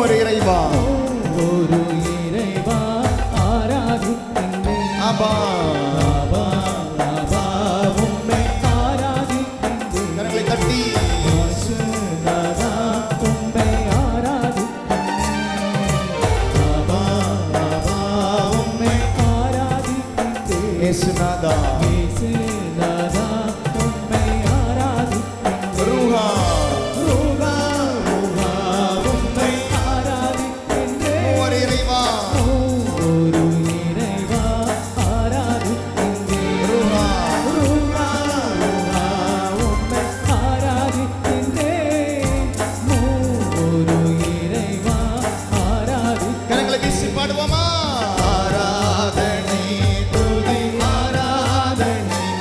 ஒரு இறைவா ஆராதிக்கின்றேன். ஆபா ஆபா, ஆபா, உம்மை ஆராதிக்கின்றேன். கரங்களை தட்டி இயேசுநாதா, உம்மை ஆராதிக்கின்றேன். ஆபா, ஆபா, உம்மை ஆராதிக்கின்றேன். இயேசுநாதா இயேசுநாதா, உம்மை ஆராதிக்கின்றேன். ரூஹா ரூஹா, ரூஹா, உம்மை ஆராதிக்கின்றேன். ஒரு இறைவா ஒரு இறைவா ஆராதிக்கின்றேன். ரூஹா ரூஹா, ரூஹா, உம்மை ஆராதிக்கின்றேன். ஒரு இறைவா ஆராதிக்கின்றேன். கரங்களை வீசி பாடுவோமா ஆராதனை துதி ஆராதனை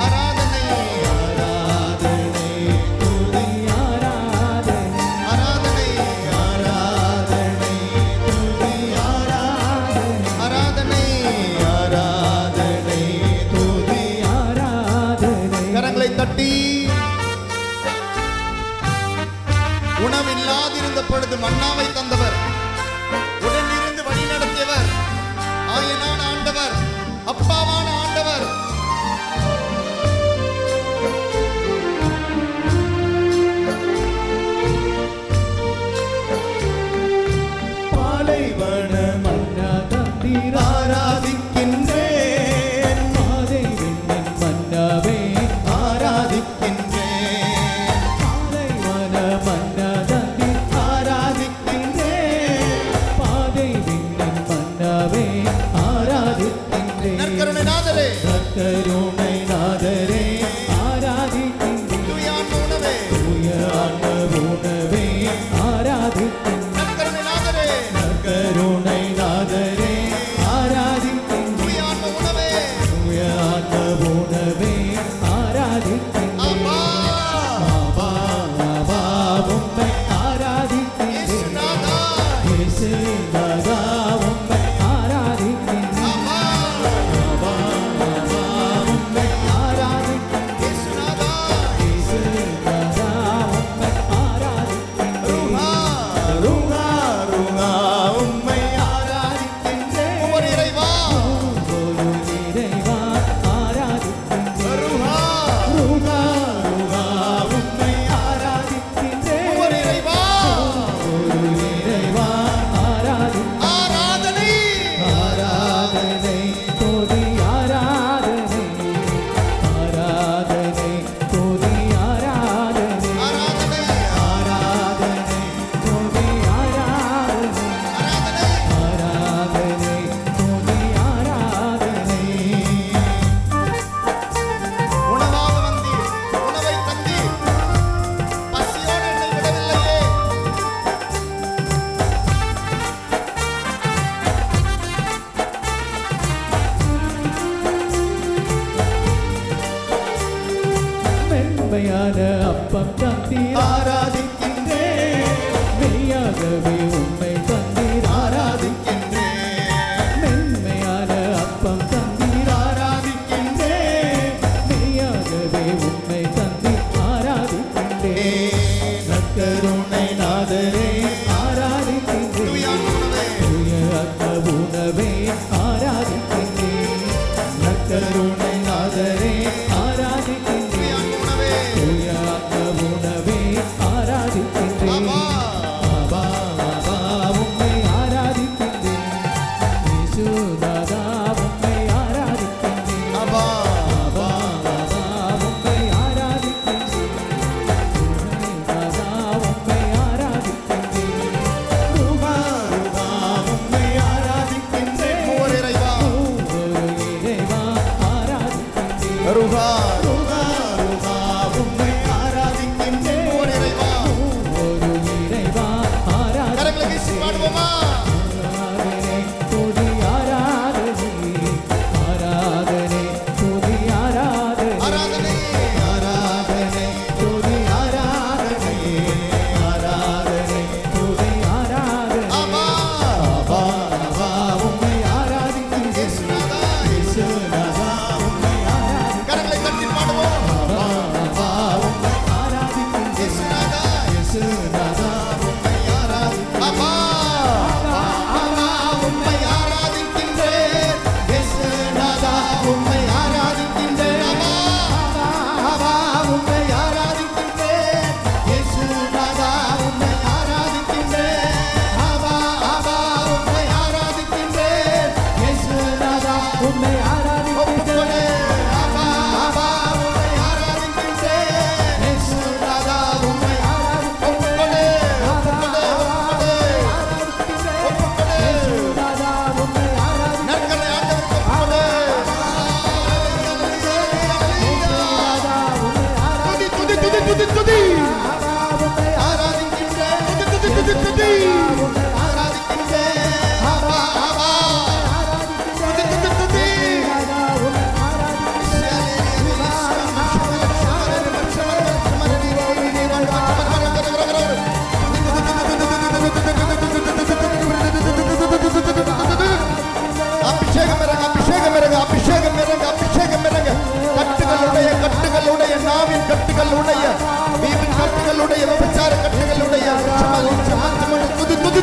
ஆராதனை ஆராதனை துதி ஆராதனை, ஆராதனை ஆராதனை துதி ஆராதனை ஆராதனை துதி ஆராதனை. கரங்களை தட்டி உணவில்லாதிருந்த பொழுது மன்னாவை தந்தவர், உடனிருந்து வழி நடத்தியவர், ஆயனான ஆண்டவர், அப்பாவான ஆண்டவர். பாலைவன மன்னா தந்தீர் ஆராதிக்கின்றேன் பாதை விண்ணின் மன்னாவே ஆராதிக்கின்றேன் பாலைவன மன்னா தந்தீர் ஆராதிக்கின்றேன் பாதை விண்ணின் மன்னாவே ஆராதிக்கின்றேன். நற்கருணை நாதரே கருணை நாதரே ஆராதிக்கின்றேன். தூயான் உணவே தூய ஆன்ம உணவே ஆராதிக்கின்றேன். நற்கருணை நாதரே கருணை நாதரே ஆராதிக்கின்றேன். தூயான் உணவே தூய ஆன்ம உணவே ஆராதிக்கின்றேன். அப்பா ஆபா, ஆபா, உம்மை ஆராதிக்கின்றேன். இயேசுநாதா இயேசுநாதா, உம்மை ஆராதிக்கின்றேன். அப்பா ஆபா, ஆபா, உம்மை ஆராதிக்கின்றேன். இயேசுநாதா இயேசுநாதா, உம்மை ஆராதிக்கின்றேன். ரூஹா ரூஹா ரூஹா உம்மை ஆராதிக்கின்றேன். ஒரு இறைவா ஒரு இறைவா ஆராதிக்கின்றேன். ரூஹா ரூஹா, ரூஹா, உம்மை ஆராதிக்கின்றேன். ஒரு இறைவா ஒரு இறைவா ஆராதிக்கின்றேன். ஆராதனை ஆராதனை, துதி ஆராதனை. ஆராதனை, துதி ஆராதனை. ஆராதனை ஆராதனை, துதி ஆராதனை. ஆராதனை ஆராதனை, துதி ஆராதனை. உணவாக வந்தீர், உணவை தந்தீர், பசியோடு என்னை விடவில்லையே. மென்மையான அப்பம் தந்தீர் ஆராதிக்கின்றேன் மெய்யாகவே உம்மை தந்தீர் ஆராதிக்கின்றேன் மென்மையான அப்பம் தந்தீர் ஆராதிக்கின்றேன் மெய்யாகவே உம்மை தந்தீர் ஆராதிக்கின்றேன். நற்கருணை நாதரே ஆராதிக்கின்றேன். தூயான் உணவே தூய அக்க உணவே ஆராதிக்கின்றேன். நற்கருணை நாதரே ஆராதிக்கின்றேன். தூயான் உணவே தூய அக்க உணவே ஆராதிக்கின்றேன். ஆபா ஆபா, ஆபா, உம்மை ஆராதிக்கின்றேன். இயேசுநாதா, உம்மை ஆராதிக்கின்றேன். ஆபா ஆபா, ஆபா, உம்மை ஆராதிக்கின்றேன். இயேசுநாதா, உம்மை ஆராதிக்கின்றேன். ரூஹா ரூஹா உம்மை ஆராதிக்கின்றேன்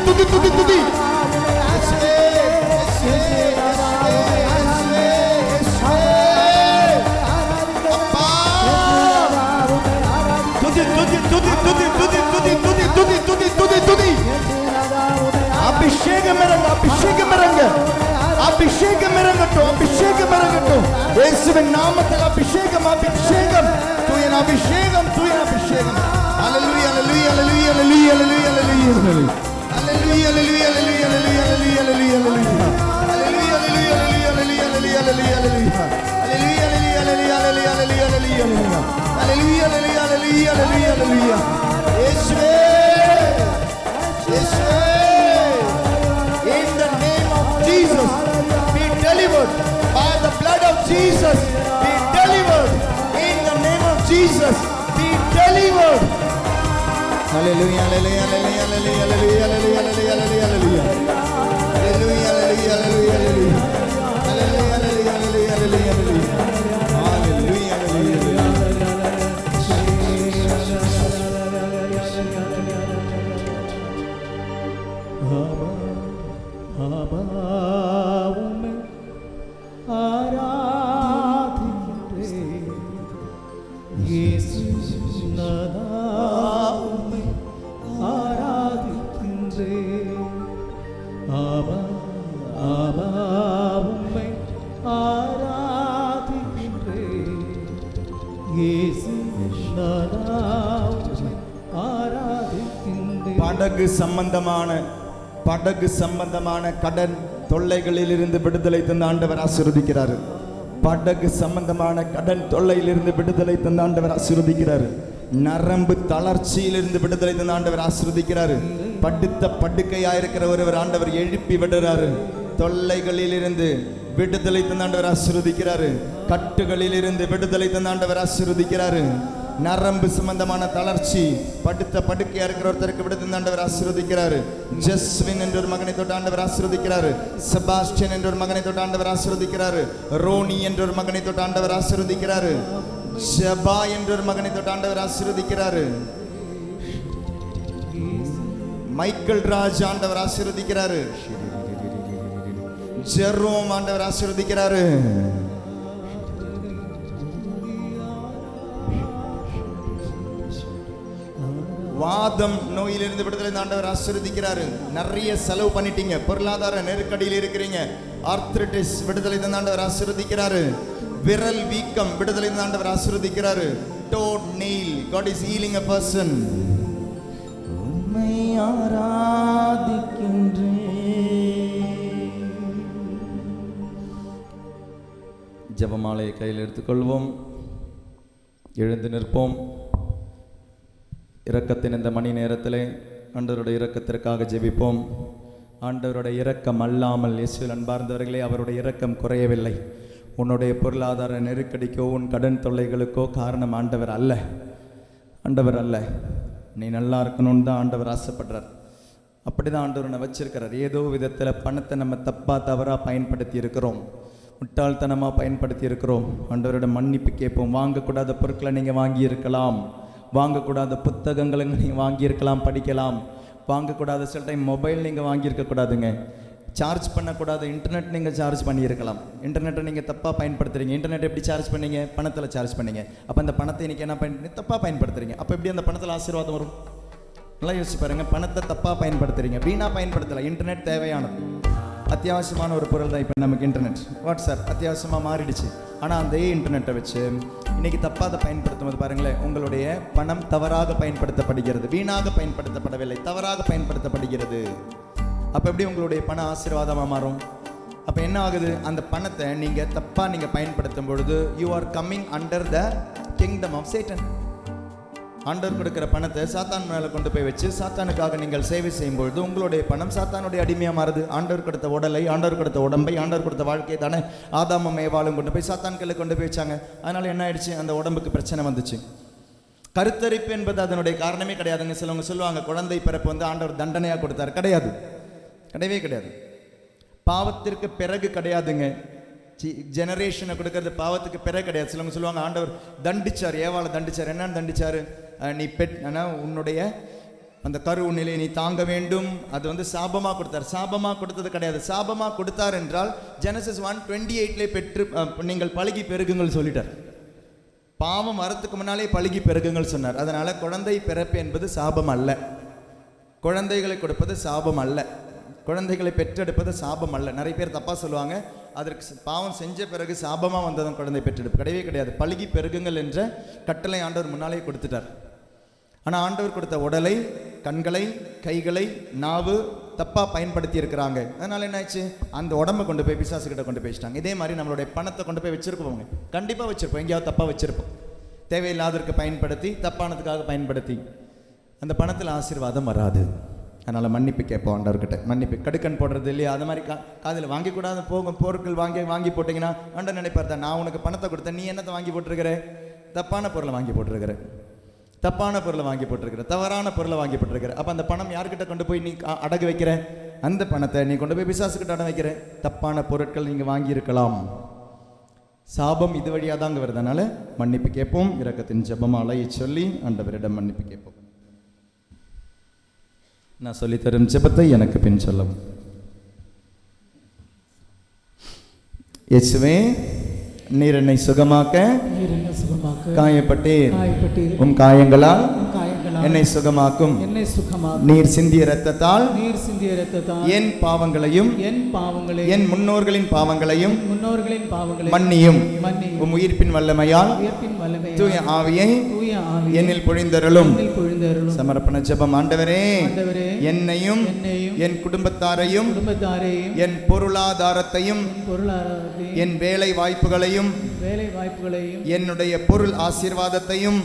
துதி துதி துதி. அபிஷேகம் இறங்க, அபிஷேகம் இறங்க, அபிஷேகம் இறங்கட்டும், அபிஷேகம் இறங்கட்டும். இயேசுவின் நாமத்தில் அபிஷேகம், அபிஷேகம், தூயன் அபிஷேகம், தூயன் அபிஷேகம். ஹல்லேலூயா, ஹல்லேலூயா, ஹல்லேலூயா, ஹல்லேலூயா, ஹல்லேலூயா, ஹல்லேலூயா, ஹல்லேலூயா, ஹல்லேலூயா, ஹல்லேலூயா, ஹல்லேலூயா, ஹல்லேலூயா, ஹல்லேலூயா, in the name of Jesus be delivered by the blood of Jesus, be delivered in the name of Jesus, be delivered. Hallelujah, hallelujah, hallelujah, hallelujah, hallelujah, hallelujah, hallelujah, hallelujah, hallelujah, hallelujah, hallelujah, hallelujah, hallelujah, படகு சம்பந்தமான கடன் தொல்லைகளிலிருந்து விடுதலை தந்த ஆண்டவர் ஆசீர்வதிக்கிறார். படகு சம்பந்தமான கடன் தொல்லையிலிருந்து விடுதலை தந்த ஆண்டவர் ஆசீர்வதிக்கிறார். நரம்பு தளர்ச்சியிலிருந்து விடுதலை தந்த ஆண்டவர் ஆசீர்வதிக்கிறார். படுத்த படுக்கையா இருக்கிற ஒருவர் ஆண்டவர் எழுப்பி விடுறாரு. தொல்லைகளிலிருந்து விடுதலை தந்த ஆண்டவர் ஆசீர்வதிக்கிறாரு. கட்டுகளிலிருந்து விடுதலை தந்த ஆண்டவர் ஆசீர்வதிக்கிறாரு. நரம்பு சம்பந்தமான தளர்ச்சி, படுத்த படுக்கையா இருக்கிற ஒருத்தருக்கு விடுதலை ஆண்டவர் ஆசீர்வதிக்கிறாரு. ஜஸ்வின் என்ற ஒரு மகனை தொட்டு ஆண்டவர் ஆசீர்வதிக்கிறாரு. செபாஸ்டியன் என்ற ஒரு மகனை தொட்டு ஆண்டவர் ஆசீர்வதிக்கிறாரு. ரோனி என்ற ஒரு மகனை தொட்டு ஆண்டவர் ஆசீர்வதிக்கிறாரு. ஜபா என்ற ஒரு மகனை தொட்டு ஆண்டவர் ஆசீர்வதிக்கிறாரு. மைக்கேல் ராஜ் ஆண்டவர் ஆசீர்வதிக்கிறாரு. ஜெரோம் ஆண்டவர் ஆசீர்வதிக்கிறாரு. வாதம் நோயிலிருந்து விடுதலை ஆண்டவர் ஆசீர்வதிக்கிறாரு. நிறைய செலவு பண்ணிட்டீங்க, பொருளாதார நெருக்கடியில் இருக்கிறீங்க, ஆர்த்ரைட்டிஸ் விடுதலை ஆண்டவர் ஆசீர்வதிக்கிறாரு. விரல் வீக்கம் விடுதலை ஆண்டவர் ஆசீர்வதிக்கிறாரு. டோட் nail, God is healing a person. உம்மை ஆராதிக்கின்றேன். ஜெபமாலையை கையில் எடுத்துக்கொள்வோம். எழுந்து நிற்போம். இரக்கத்தின் இந்த மணி நேரத்திலே ஆண்டவருடைய இரக்கத்திற்காக ஜெபிப்போம். ஆண்டவருடைய இரக்கம் அல்லாமல், இயேசுவில் அன்பார்ந்தவர்களே, அவருடைய இரக்கம் குறையவில்லை. உன்னுடைய பொருளாதார நெருக்கடிக்கோ உன் கடன் தொல்லைகளுக்கோ காரணம் ஆண்டவர் அல்ல, ஆண்டவர் அல்ல. நீ நல்லா இருக்கணும்னு தான் ஆண்டவர் ஆசைப்படுறார். அப்படி தான் ஆண்டவர் நான் வச்சிருக்கிறார். ஏதோ விதத்தில் பணத்தை நம்ம தவறாக பயன்படுத்தி இருக்கிறோம், முட்டாள்தனமாக பயன்படுத்தி இருக்கிறோம். ஆண்டவரோட மன்னிப்பு கேட்போம். வாங்கக்கூடாத பொருட்களை நீங்கள் வாங்கியிருக்கலாம், வாங்கக்கூடாத புத்தகங்களை நீங்கள் வாங்கியிருக்கலாம், படிக்கலாம். வாங்கக்கூடாத சில டைம் மொபைல் நீங்கள் வாங்கியிருக்கக்கூடாதுங்க. சார்ஜ் பண்ணக்கூடாத இன்டர்நெட் நீங்கள் சார்ஜ் பண்ணியிருக்கலாம். இன்டர்நெட்டை நீங்கள் தப்பாக பயன்படுத்துகிறீங்க. இன்டர்நெட் எப்படி சார்ஜ் பண்ணீங்க? பணத்தில் சார்ஜ் பண்ணீங்க. அப்போ அந்த பணத்தை இன்றைக்கி என்ன தப்பாக பயன்படுத்துகிறீங்க. அப்போ எப்படி அந்த பணத்தில் ஆசீர்வாதம் வரும்? நல்லா யோசிச்சு பாருங்கள். பணத்தை தப்பாக பயன்படுத்துகிறீங்க, வீணாக பயன்படுத்தலை. இன்டர்நெட் தேவையானது, அத்தியாவசியமான ஒரு பொருள் தான். இப்போ நமக்கு இன்டர்நெட், வாட்ஸ்அப் அத்தியாவசியமாக மாறிடுச்சு. ஆனால் அந்த இன்டர்நெட்டை வச்சு இன்றைக்கி தப்பாக பயன்படுத்தும் போது பாருங்களேன், உங்களுடைய பணம் தவறாக பயன்படுத்தப்படுகிறது. வீணாக பயன்படுத்தப்படவில்லை, தவறாக பயன்படுத்தப்படுகிறது. அப்போ எப்படி உங்களுடைய பணம் ஆசீர்வாதமாக மாறும்? அப்போ என்ன ஆகுது? அந்த பணத்தை நீங்கள் பயன்படுத்தும் பொழுது you are coming under the kingdom of Satan. ஆண்டவர் கொடுக்கிற பணத்தை சாத்தான் மேலே கொண்டு போய் வச்சு சாத்தானுக்காக நீங்கள் சேவை செய்யும் பொழுது உங்களுடைய பணம் சாத்தானுடைய அடிமையாக மாறுது. ஆண்டவர் கொடுத்த உடலை, ஆண்டவர் கொடுத்த உடம்பை, ஆண்டவர் கொடுத்த வாழ்க்கையை தானே ஆதாமும் ஏவாளும் கொண்டு போய் சாத்தான் கையில் கொண்டு போய் வச்சாங்க. அதனால் என்ன ஆயிடுச்சு? அந்த உடம்புக்கு பிரச்சனை வந்துச்சு. கருத்தரிப்பு என்பது அதனுடைய காரணமே கிடையாதுங்க. சிலவங்க சொல்லுவாங்க குழந்தை பிறப்பு ஆண்டவர் தண்டனையாக கொடுத்தாரு. கிடையாது, கிடையவே கிடையாது. பாவத்திற்கு பிறகு கிடையாதுங்க. ஜெனரேஷனை கொடுக்கறது பாவத்துக்கு பிறகு கிடையாது. சிலவங்க சொல்லுவாங்க ஆண்டவர் தண்டிச்சார், ஏவாளை தண்டிச்சார். என்னன்னு தண்டிச்சார்? நீ உன்னுடைய அந்த கரு நிலையை நீ தாங்க வேண்டும். அது சாபமாக கொடுத்தார். சாபமாக கொடுத்தது கிடையாது. சாபமாக கொடுத்தார் என்றால் ஜெனசிஸ் 1:28 பெற்று நீங்கள் பழுகி பெருகுங்கள் சொல்லிட்டார். பாவம் வரத்துக்கு முன்னாலே பழுகி பெருகுங்கள் சொன்னார். அதனால குழந்தை பிறப்பு என்பது சாபம் அல்ல. குழந்தைகளை கொடுப்பது சாபம் அல்ல. குழந்தைகளை பெற்றெடுப்பது சாபம் அல்ல. நிறைய பேர் தப்பாக சொல்லுவாங்க, அதற்கு பாவம் செஞ்ச பிறகு சாபமாக வந்ததும் குழந்தை பெற்றெடுப்பு. கிடையவே கிடையாது. பழுகி பெருகுங்கள் என்ற கட்டளை ஆண்டவர் முன்னாலே கொடுத்துட்டார். ஆனால் ஆண்டவர் கொடுத்த உடலை, கண்களை, கைகளை, நாவு தப்பாக பயன்படுத்தி இருக்கிறாங்க. அதனால் என்ன ஆச்சு? அந்த உடம்பை கொண்டு போய் பிசாசுக்கிட்ட கொண்டு போய் வச்சிட்டாங்க. இதே மாதிரி நம்மளுடைய பணத்தை கொண்டு போய் வச்சுருப்போங்க. கண்டிப்பாக வச்சுருப்போம். எங்கேயாவது தப்பாக வச்சுருப்போம். தேவையில்லாததற்கு பயன்படுத்தி, தப்பானதுக்காக பயன்படுத்தி அந்த பணத்தில் ஆசீர்வாதம் வராது. அதனால் மன்னிப்பு கேட்போம் ஆண்டவர்கிட்ட. மன்னிப்பு கடுக்கன் போடுறது இல்லையா, அது மாதிரி காதில் வாங்கிக்கூடாது பொருட்கள் வாங்கி போட்டிங்கன்னா ஆண்டவர் நினைப்பார் தான், நான் உனக்கு பணத்தை கொடுத்தேன், நீ என்னத்தை வாங்கி போட்டிருக்கிற? தப்பான பொருளை வாங்கி போட்டிருக்கிற, தப்பான பொருளை வாங்கி போட்டிருக்கிற, தவறான பொருளை வாங்கி போட்டிருக்கிற. அப்போ அந்த பணம் யார்கிட்ட கொண்டு போய் நீ அடகு வைக்கிற? அந்த பணத்தை நீ கொண்டு போய் பிசாசுக்கிட்ட அடகு வைக்கிற. தப்பான பொருட்கள் நீங்கள் வாங்கியிருக்கலாம். சாபம் இது வழியாக தாங்க வருது. அதனால் மன்னிப்பு கேட்போம். இரக்கத்தின் ஜெபமாலையை சொல்லி ஆண்டவரிடம் மன்னிப்பு கேட்போம். நான் சொல்லித்தரும் ஜெபத்தை எனக்கு பின் சொல்லவும். இயேசுவே, நீர் என்னை சுகமாக்க காயப்பட்டீர். உம் காயங்களால் என்னை சுகமாக்கும். நீர் சிந்திய இரத்தத்தால் என் பாவங்களையும் என் முன்னோர்களின் பாவங்களையும் மன்னியும். உம் உயிர்ப்பின் வல்லமையால் தூய ஆவியை என்னில் பொழிந்தருளும். சமர்ப்பண ஜெபம். ஆண்டவரே, என்னையும் என் குடும்பத்தாரையும் என் பொருளாதாரத்தையும் என் வேலை வாய்ப்புகளையும் என்னுடைய பொருள் ஆசீர்வாதத்தையும்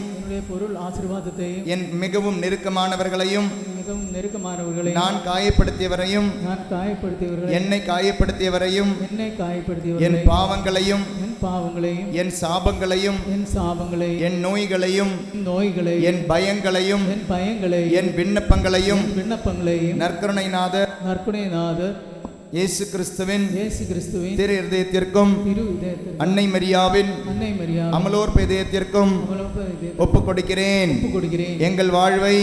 என் மிகவும் நெருக்கமானவர்களையும் நான் காயப்படுத்தியவரையும் என்னை காயப்படுத்தியவரையும் என் பாவங்களையும் என் சாபங்களையும் என் நோய்களையும் என் பயங்களையும் என் விண்ணப்பங்களையும் நற்கருணைநாதர் இயேசு கிறிஸ்துவின் திரு இருதயத்திற்கும் அன்னை மரியாவின் அமலோற்ப இதயத்திற்கும் ஒப்புக் கொடுக்கிறேன். எங்கள் வாழ்வை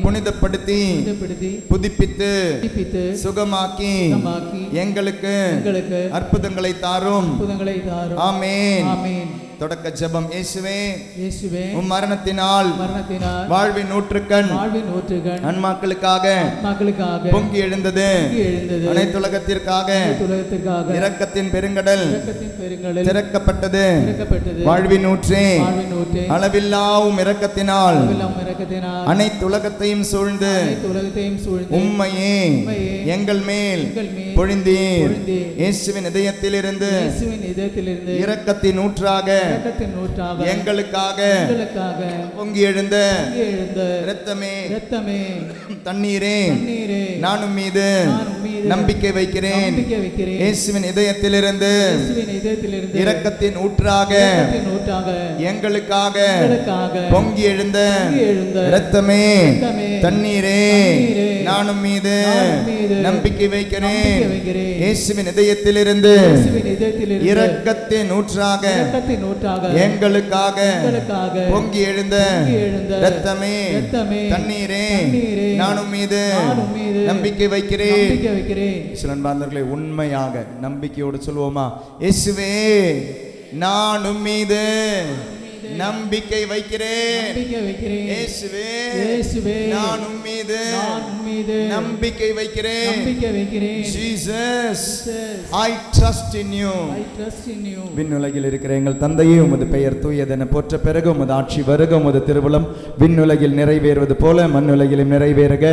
புனிதப்படுத்தி புதுப்பித்து சுகமாக்கி எங்களுக்கு அற்புதங்களை தாரும். ஆமென். தொடக்க ஜெபம். இயேசுவே, உம் மரணத்தினால் வாழ்வின் ஊற்றுக்கண் ஆன்மாக்களுக்காக பொங்கி எழுந்தது. அனைத்துலகத்திற்காக இரக்கத்தின் பெருங்கடல் திறக்கப்பட்டது. வாழ்வின் ஊற்றே, அளவில்லாவும் இரக்கத்தினால் அனைத்துலகத்தையும் சூழ்ந்து உம்மையே எங்கள் மேல் பொழிந்தீர். இயேசுவின் இதயத்திலிருந்து இரக்கத்தின் ஊற்றாக எங்களுக்காக பொங்கி எழுந்த இரத்தமே தண்ணீரே, நானும் மீது நம்பிக்கை வைக்கிறேன். இயேசுவின் இதயத்திலிருந்து இரக்கத்தின் ஊற்றாக எங்களுக்காக பொங்கி எழுந்த இரத்தமே தண்ணீரே, நானும் மீது நம்பிக்கை வைக்கிறேன். இயேசுவின் இதயத்திலிருந்து இரக்கத்தின் ஊற்றாக எங்களுக்காக பொங்கி எழுந்த இரத்தமே தண்ணீரே, நானும் மீது நம்பிக்கை வைக்கிறேன். சிலன்பார்ந்தவர்களை, உண்மையாக நம்பிக்கையோடு சொல்வோமா? இயேசுவே, நானும் மீது நம்பிக்கை வைக்கிறேன். இயேசுவே, நானும் மீது நம்பிக்கை வைக்கிறேன். Jesus, I trust in you. விண்ணுலகில் இருக்கிற எங்கள் தந்தையே, உமது பெயர் தூயதென போற்ற பிறகு உமது ஆட்சி வருக. உமது திருவுளம் விண்ணுலகில் நிறைவேறுவது போல மண்ணுலகிலும் நிறைவேறுக.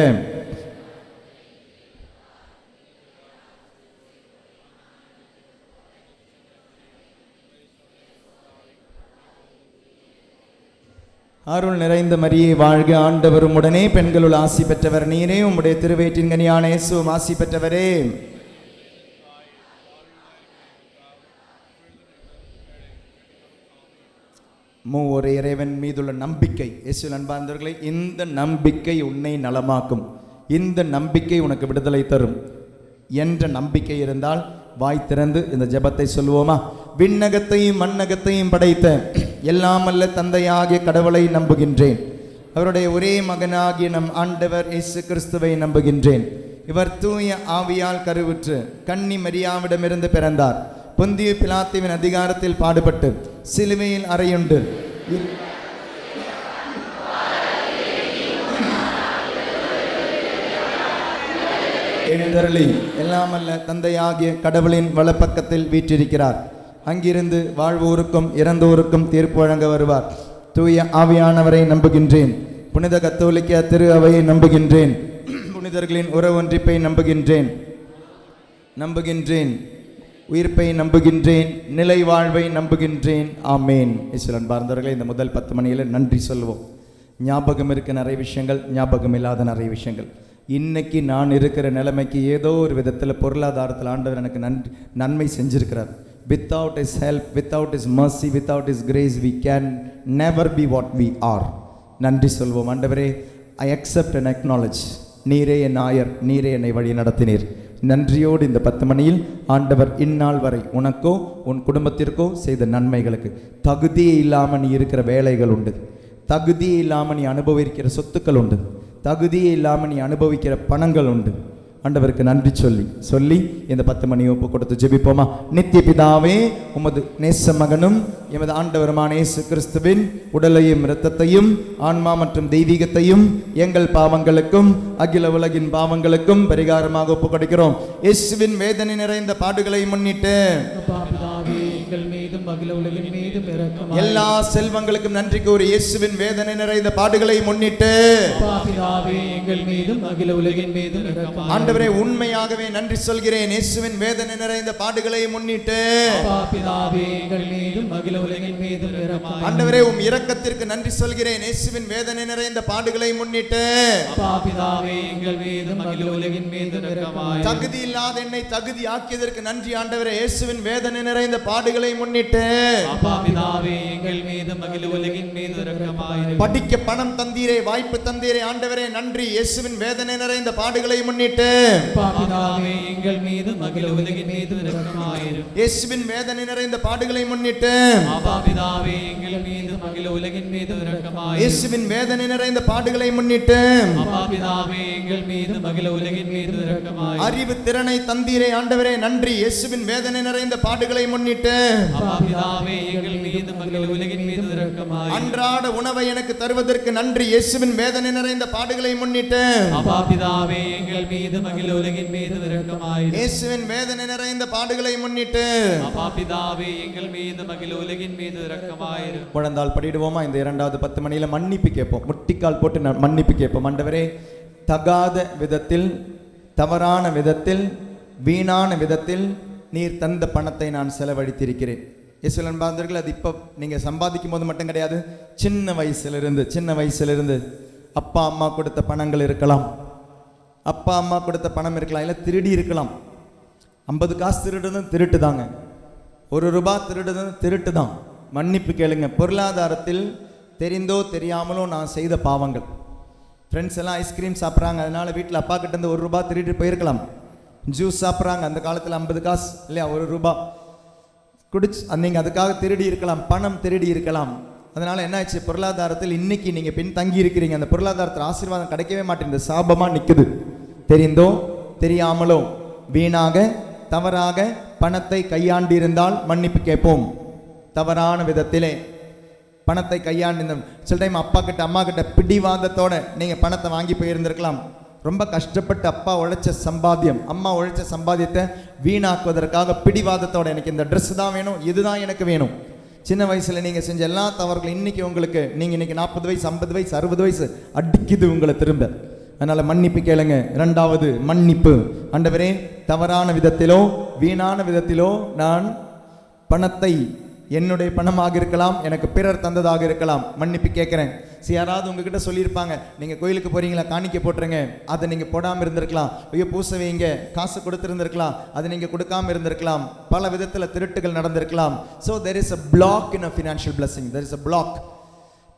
அருள் நிறைந்த மரியே வாழ்க, ஆண்டவர் உம்முடனே, பெண்களுள் ஆசி பெற்றவர் நீரே. உம்முடைய திருவயிற்றின் கனியான இயேசுவும் ஆசி பெற்றவரே. மூவொரு இறைவன் மீதுள்ள நம்பிக்கை. இயேசுவில் அன்பார்ந்தவர்களே, இந்த நம்பிக்கை உன்னை நலமாக்கும். இந்த நம்பிக்கை உனக்கு விடுதலை தரும் என்ற நம்பிக்கை இருந்தால் வாய் திறந்து இந்த ஜெபத்தை சொல்வோமா? விண்ணகத்தையும் மண்ணகத்தையும் படைத்த எல்லாம் அல்ல தந்தையாகிய கடவுளை நம்புகின்றேன். அவருடைய ஒரே மகனாகிய நம் ஆண்டவர் இயேசு கிறிஸ்துவை நம்புகின்றேன். இவர் தூய ஆவியால் கருவுற்று கன்னி மரியாவிடமிருந்து பிறந்தார். பொந்திய பிலாத்துவின் அதிகாரத்தில் பாடுபட்டு சிலுவையில் அறையுண்டு எழுந்தருளி எல்லாமல்ல தந்தையாகிய கடவுளின் வலப்பக்கத்தில் வீற்றிருக்கிறார். அங்கிருந்து வாழ்வோருக்கும் இறந்தோருக்கும் தீர்ப்பு வழங்க வருவார். தூய ஆவியானவரை நம்புகின்றேன். புனித கத்தோலிக்க திரு அவையை நம்புகின்றேன். புனிதர்களின் உறவொன்றிப்பை நம்புகின்றேன். உயிர்ப்பை நம்புகின்றேன். நிலை வாழ்வை நம்புகின்றேன். ஆமேன். இயேசுவில் அன்பார்ந்தவர்களே, இந்த முதல் 10 மணியில் நன்றி சொல்லுவோம். ஞாபகம் இருக்க நிறைய விஷயங்கள், ஞாபகம் இல்லாத நிறைய விஷயங்கள். இன்னைக்கு நான் இருக்கிற நிலைமைக்கு ஏதோ ஒரு விதத்தில் பொருளாதாரத்தில் ஆண்டவர் எனக்கு நன்மை செஞ்சிருக்கிறார். Without his help, without his mercy, without his grace we can never be what we are. நன்றி சொல்வோம். ஆண்டவரே, I accept and acknowledge. நீரே என் ஆயர், நீரே என்னை வழி நடத்தினீர். நன்றியோடு இந்த 10 மணியில் ஆண்டவர் இந்நாள் வரை உனக்கோ உன் குடும்பத்திற்கோ செய்த நன்மைகளுக்கு தகுதியே இல்லாமல் நீ இருக்கிற வேலைகள் உண்டு, தகுதியே இல்லாமல் நீ அனுபவிக்கிற சொத்துக்கள் உண்டு, தகுதியே இல்லாமல் நீ அனுபவிக்கிற பணங்கள் உண்டு. ஆண்டவருக்கு நன்றி சொல்லி இந்த 10 மணி ஒப்பு கொடுத்து ஜெபிப்போமா? நித்திய பிதாவே, உமது நேச மகனும் எமது ஆண்டவருமான இயேசு கிறிஸ்துவின் உடலையும் இரத்தத்தையும் ஆன்மா மற்றும் தெய்வீகத்தையும் எங்கள் பாவங்களுக்கும் அகில உலகின் பாவங்களுக்கும் பரிகாரமாக ஒப்பு கொடுக்கிறோம். இயேசுவின் வேதனை நிறைந்த பாடுகளை முன்னிட்டு எல்லா செல்வங்களுக்கும் நன்றி கூறி இயேசுவின் வேதனை நிறைந்த பாடுகளை முன்னிட்டு ஆண்டவரே உண்மையாகவே நன்றி சொல்கிறேன். இயேசுவின் வேதனை நிறைந்த பாடுகளை முன்னிட்டு ஆண்டவரே உம் இரக்கத்திற்கு நன்றி சொல்கிறேன். இயேசுவின் வேதனை நிறைந்த பாடுகளை முன்னிட்டு தகுதி இல்லாத என்னை தகுதி ஆக்கியதற்கு நன்றி ஆண்டவரே. இயேசுவின் வேதனை நிறைந்த பாடுகளை முன்னிட்டு படிக்க பணம் தந்தீரே, வாய்ப்பு தந்தீரே ஆண்டவரே நன்றி. இயேசுவின் வேதனை நிறைந்த பாடுகளை முன்னிட்டு இயேசுவின் வேதனை நிறைந்த பாடுகளை முன்னிட்டு இயேசுவின் வேதனை நிறைந்த பாடுகளை முன்னிட்டு அறிவு திறனை தந்தீரே ஆண்டவரே நன்றி. இயேசுவின் வேதனை நிறைந்த பாடுகளை முன்னிட்டு அன்றாட உணவை எனக்கு தருவதற்கு நன்றி. இயேசுவின் வேதனை நிறைந்த பாடுகளை முன்னிட்டு இயேசுவின் வேதனை நிறைந்த பாடுகளை முன்னிட்டு குழந்தால் படிடுவோமா? இந்த 2வது 10 மணியில மன்னிப்பு கேட்போம். முட்டிக்கால் போட்டு மன்னிப்பு கேட்போம். ஆண்டவரே, தகாத விதத்தில், தவறான விதத்தில், வீணான விதத்தில் நீர் தந்த பணத்தை நான் செலவழித்திருக்கிறேன். இயேசுவின் அன்பார்ந்தவர்களே, அது இப்போ நீங்கள் சம்பாதிக்கும் போது மட்டும் கிடையாது. சின்ன வயசுலேருந்து அப்பா அம்மா கொடுத்த பணங்கள் இருக்கலாம், அப்பா அம்மா கொடுத்த பணம் இருக்கலாம், இல்லை திருடி இருக்கலாம். 50 காசு திருடுறதும் திருட்டு தாங்க, 1 ரூபாய் திருடுறதும் திருட்டு தான். மன்னிப்பு கேளுங்க. பொருளாதாரத்தில் தெரிந்தோ தெரியாமலோ நான் செய்த பாவங்கள். ஃப்ரெண்ட்ஸ் எல்லாம் ஐஸ்கிரீம் சாப்பிட்றாங்க, அதனால வீட்டில் அப்பா கிட்ட இருந்து 1 ரூபாய் திருடிட்டு போயிருக்கலாம். ஜூஸ் சாப்பிட்றாங்க, அந்த காலத்தில் 50 காசு இல்லையா, 1 ரூபாய் குடிச்சு நீங்கள் அதுக்காக திருடி இருக்கலாம், பணம் திருடி இருக்கலாம். அதனால் என்ன ஆச்சு, பொருளாதாரத்தில் இன்னைக்கு நீங்கள் பின் தங்கி இருக்கிறீங்க. அந்த பொருளாதாரத்தில் ஆசீர்வாதம் கிடைக்கவே மாட்டேங்குது, சாபமாக நிற்குது. தெரிந்தோ தெரியாமலோ வீணாக தவறாக பணத்தை கையாண்டிருந்தால் மன்னிப்பு கேட்போம். தவறான விதத்திலே பணத்தை கையாண்டு சில டைம் அப்பா கிட்ட அம்மா கிட்ட பிடிவாதத்தோட நீங்கள் பணத்தை வாங்கி போயிருந்திருக்கலாம். ரொம்ப கஷ்டப்பட்டு அப்பா உழைச்ச சம்பாத்தியம், அம்மா உழைச்ச சம்பாத்தியத்தை வீணாக்குவதற்காக பிடிவாதத்தோட எனக்கு இந்த ட்ரெஸ் தான் வேணும், இதுதான் எனக்கு வேணும். சின்ன வயசில் நீங்கள் செஞ்ச எல்லா தவறுகளும் இன்றைக்கி உங்களுக்கு, நீங்கள் இன்றைக்கி 40 வயசு 50 வயசு 60 வயசு அடிக்குது உங்களை திரும்ப. அதனால் மன்னிப்பு கேளுங்க. 2வது மன்னிப்பு. ஆண்டவரே, தவறான விதத்திலோ வீணான விதத்திலோ நான் பணத்தை, என்னுடைய பணமாக இருக்கலாம், எனக்கு பிறர் தந்ததாக இருக்கலாம், மன்னிப்பு கேட்குறேன். யாராவது உங்ககிட்ட சொல்லியிருப்பாங்க, நீங்கள் கோயிலுக்கு போகிறீங்களா, காணிக்க போட்டுருங்க, அதை நீங்கள் போடாமல் இருந்திருக்கலாம். ஐயோ பூசை வைங்க, காசு கொடுத்துருந்துருக்கலாம், அதை நீங்கள் கொடுக்காமல் இருந்திருக்கலாம். பல விதத்தில் திருட்டுகள் நடந்திருக்கலாம். So there is a block in a financial blessing. There is a block.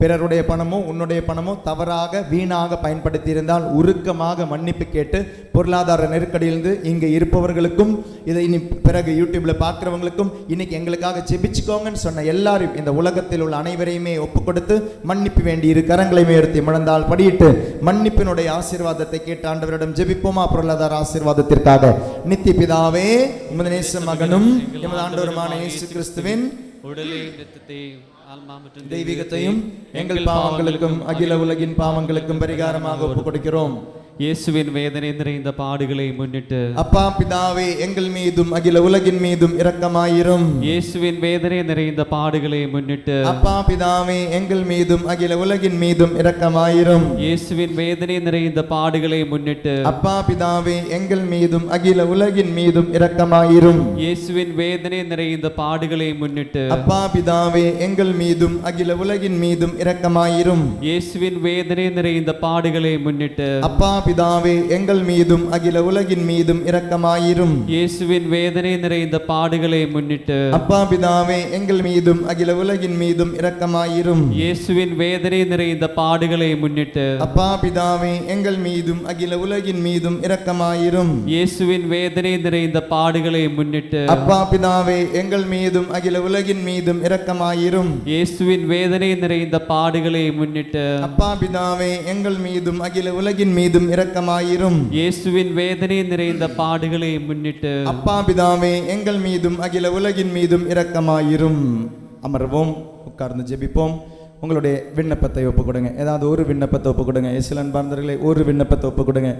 பிறருடைய பணமோ உன்னுடைய பணமோ தவறாக வீணாக பயன்படுத்தி இருந்தால் உருக்கமாக மன்னிப்பு கேட்டு பொருளாதார நெருக்கடியிலிருந்து இங்கே இருப்பவர்களுக்கும் இதை இனி பிறகு யூடியூப்ல பார்க்குறவங்களுக்கும் இன்னைக்கு எங்களுக்காக ஜெபிச்சுக்கோங்கன்னு சொன்ன எல்லாரும் இந்த உலகத்தில் உள்ள அனைவரையுமே ஒப்பு கொடுத்து மன்னிப்பு வேண்டி இரு கரங்களை உயர்த்தி முழந்தால் படியிட்டு மன்னிப்பினுடைய ஆசீர்வாதத்தை கேட்டு ஆண்டவரிடம் ஜெபிப்போமா. பொருளாதார ஆசீர்வாதத்திற்காக நித்திய பிதாவே, உமது நேச மகனும் எமது ஆண்டவருமான இயேசு கிறிஸ்துவின் உடலையும் இரத்தத்தையும் ஆன்மா மற்றும் தெய்வீகத்தையும் எங்கள் பாவங்களுக்கும் அகில உலகின் பாவங்களுக்கும் பரிகாரமாக ஒப்புக் கொடுக்கிறோம். இயேசுவின் வேதனை நிறைந்த பாடுகளை முன்னிட்டு அப்பா பிதாவே, எங்கள் மீதும் அகில உலகின் மீதும் இரக்கமாயிரும். இயேசுவின் வேதனை நிறைந்த பாடுகளை முன்னிட்டு அப்பா பிதாவே, எங்கள் மீதும் அகில உலகின் மீதும் இரக்கமாயிரும். இயேசுவின் வேதனை நிறைந்த பாடுகளை முன்னிட்டு அப்பா பிதாவே, எங்கள் மீதும் அகில உலகின் மீதும் இரக்கமாயிரும். இயேசுவின் வேதனை நிறைந்த பாடுகளை முன்னிட்டு அப்பா பிதாவே, எங்கள் மீதும் அகில உலகின் மீதும் இரக்கமாயிரும். இயேசுவின் வேதனை நிறைந்த பாடுகளை முன்னிட்டு அப்பா பிதாவே, எங்கள் மீதும் அகில உலகின் மீதும் இரக்கமாயிரும். இயேசுவின் வேதனை நிறைந்த பாடுகளை முன்னிட்டு அப்பா பிதாவே, எங்கள் மீதும் அகில உலகின் மீதும் இரக்கமாயிரும். இயேசுவின் வேதனை நிறைந்த பாடுகளை முன்னிட்டு அப்பா பிதாவே, எங்கள் மீதும் அகில உலகின் மீதும் இரக்கமாயிரும். இயேசுவின் வேதனை நிறைந்த பாடுகளை முன்னிட்டு அப்பா பிதாவே, எங்கள் மீதும் அகில உலகின் மீதும் இரக்கமாயிரும். இயேசுவின் வேதனை நிறைந்த பாடுகளை முன்னிட்டு அப்பா பிதாவே, எங்கள் மீதும் அகில உலகின் மீதும் இரக்கமாயிரும். இயேசுவின் வேதனை நிறைந்த பாடுகளை முன்னிட்டு அப்பா பிதாவே, எங்கள் மீதும் அகில உலகின் மீதும் இரக்கமாயிரும். அமர்வோம், உட்கார்ந்து ஜெபிப்போம். உங்களுடைய விண்ணப்பத்தை ஒப்புக் கொடுங்க. ஏதாவது ஒரு விண்ணப்பத்தை ஒப்புக் கொடுங்க. இயேசுவின் அன்பார்ந்தவர்களே, ஒரு விண்ணப்பத்தை ஒப்புக் கொடுங்க.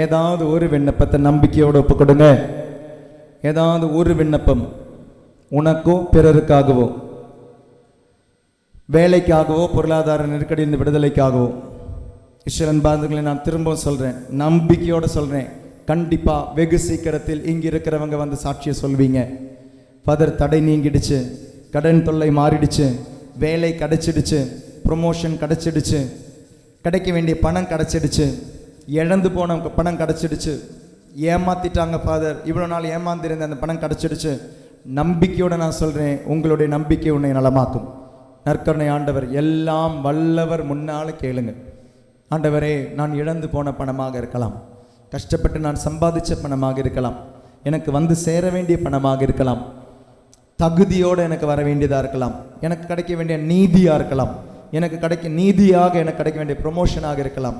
ஏதாவது ஒரு விண்ணப்பத்தை நம்பிக்கையோடு ஒப்புக் கொடுங்க. ஏதாவது ஒரு விண்ணப்பம் உனக்கோ பிறருக்காகவோ, வேலைக்காகவோ, பொருளாதார நெருக்கடியின் விடுதலைக்காகவோ. இஸ்ரவேல் பாந்தர்களை நான் திரும்பவும் சொல்கிறேன், நம்பிக்கையோடு சொல்கிறேன், கண்டிப்பாக வெகு சீக்கிரத்தில் இங்கே இருக்கிறவங்க வந்து சாட்சியை சொல்வீங்க. ஃபாதர், தடை நீங்கிடுச்சு, கடன் தொல்லை மாறிடுச்சு, வேலை கிடைச்சிடுச்சு, ப்ரொமோஷன் கிடைச்சிடுச்சு, கிடைக்க வேண்டிய பணம் கிடைச்சிடுச்சு, இழந்து போன பணம் கிடைச்சிடுச்சு, ஏமாத்திட்டாங்க ஃபாதர், இவ்வளோ நாள் ஏமாந்திருந்த அந்த பணம் கிடைச்சிடுச்சு. நம்பிக்கையோடு நான் சொல்கிறேன், உங்களுடைய நம்பிக்கை உன்னை நலமாக்கும். நற்கருணை ஆண்டவர் எல்லாம் வல்லவர் முன்னால் கேளுங்க. ஆண்டவரே, நான் இழந்து போன பணமாக இருக்கலாம், கஷ்டப்பட்டு நான் சம்பாதிச்ச பணமாக இருக்கலாம், எனக்கு வந்து சேர வேண்டிய பணமாக இருக்கலாம், தகுதியோடு எனக்கு வர வேண்டியதாக இருக்கலாம், எனக்கு கிடைக்க வேண்டிய நீதியாக இருக்கலாம், எனக்கு நீதியாக எனக்கு கிடைக்க வேண்டிய ப்ரொமோஷனாக இருக்கலாம்.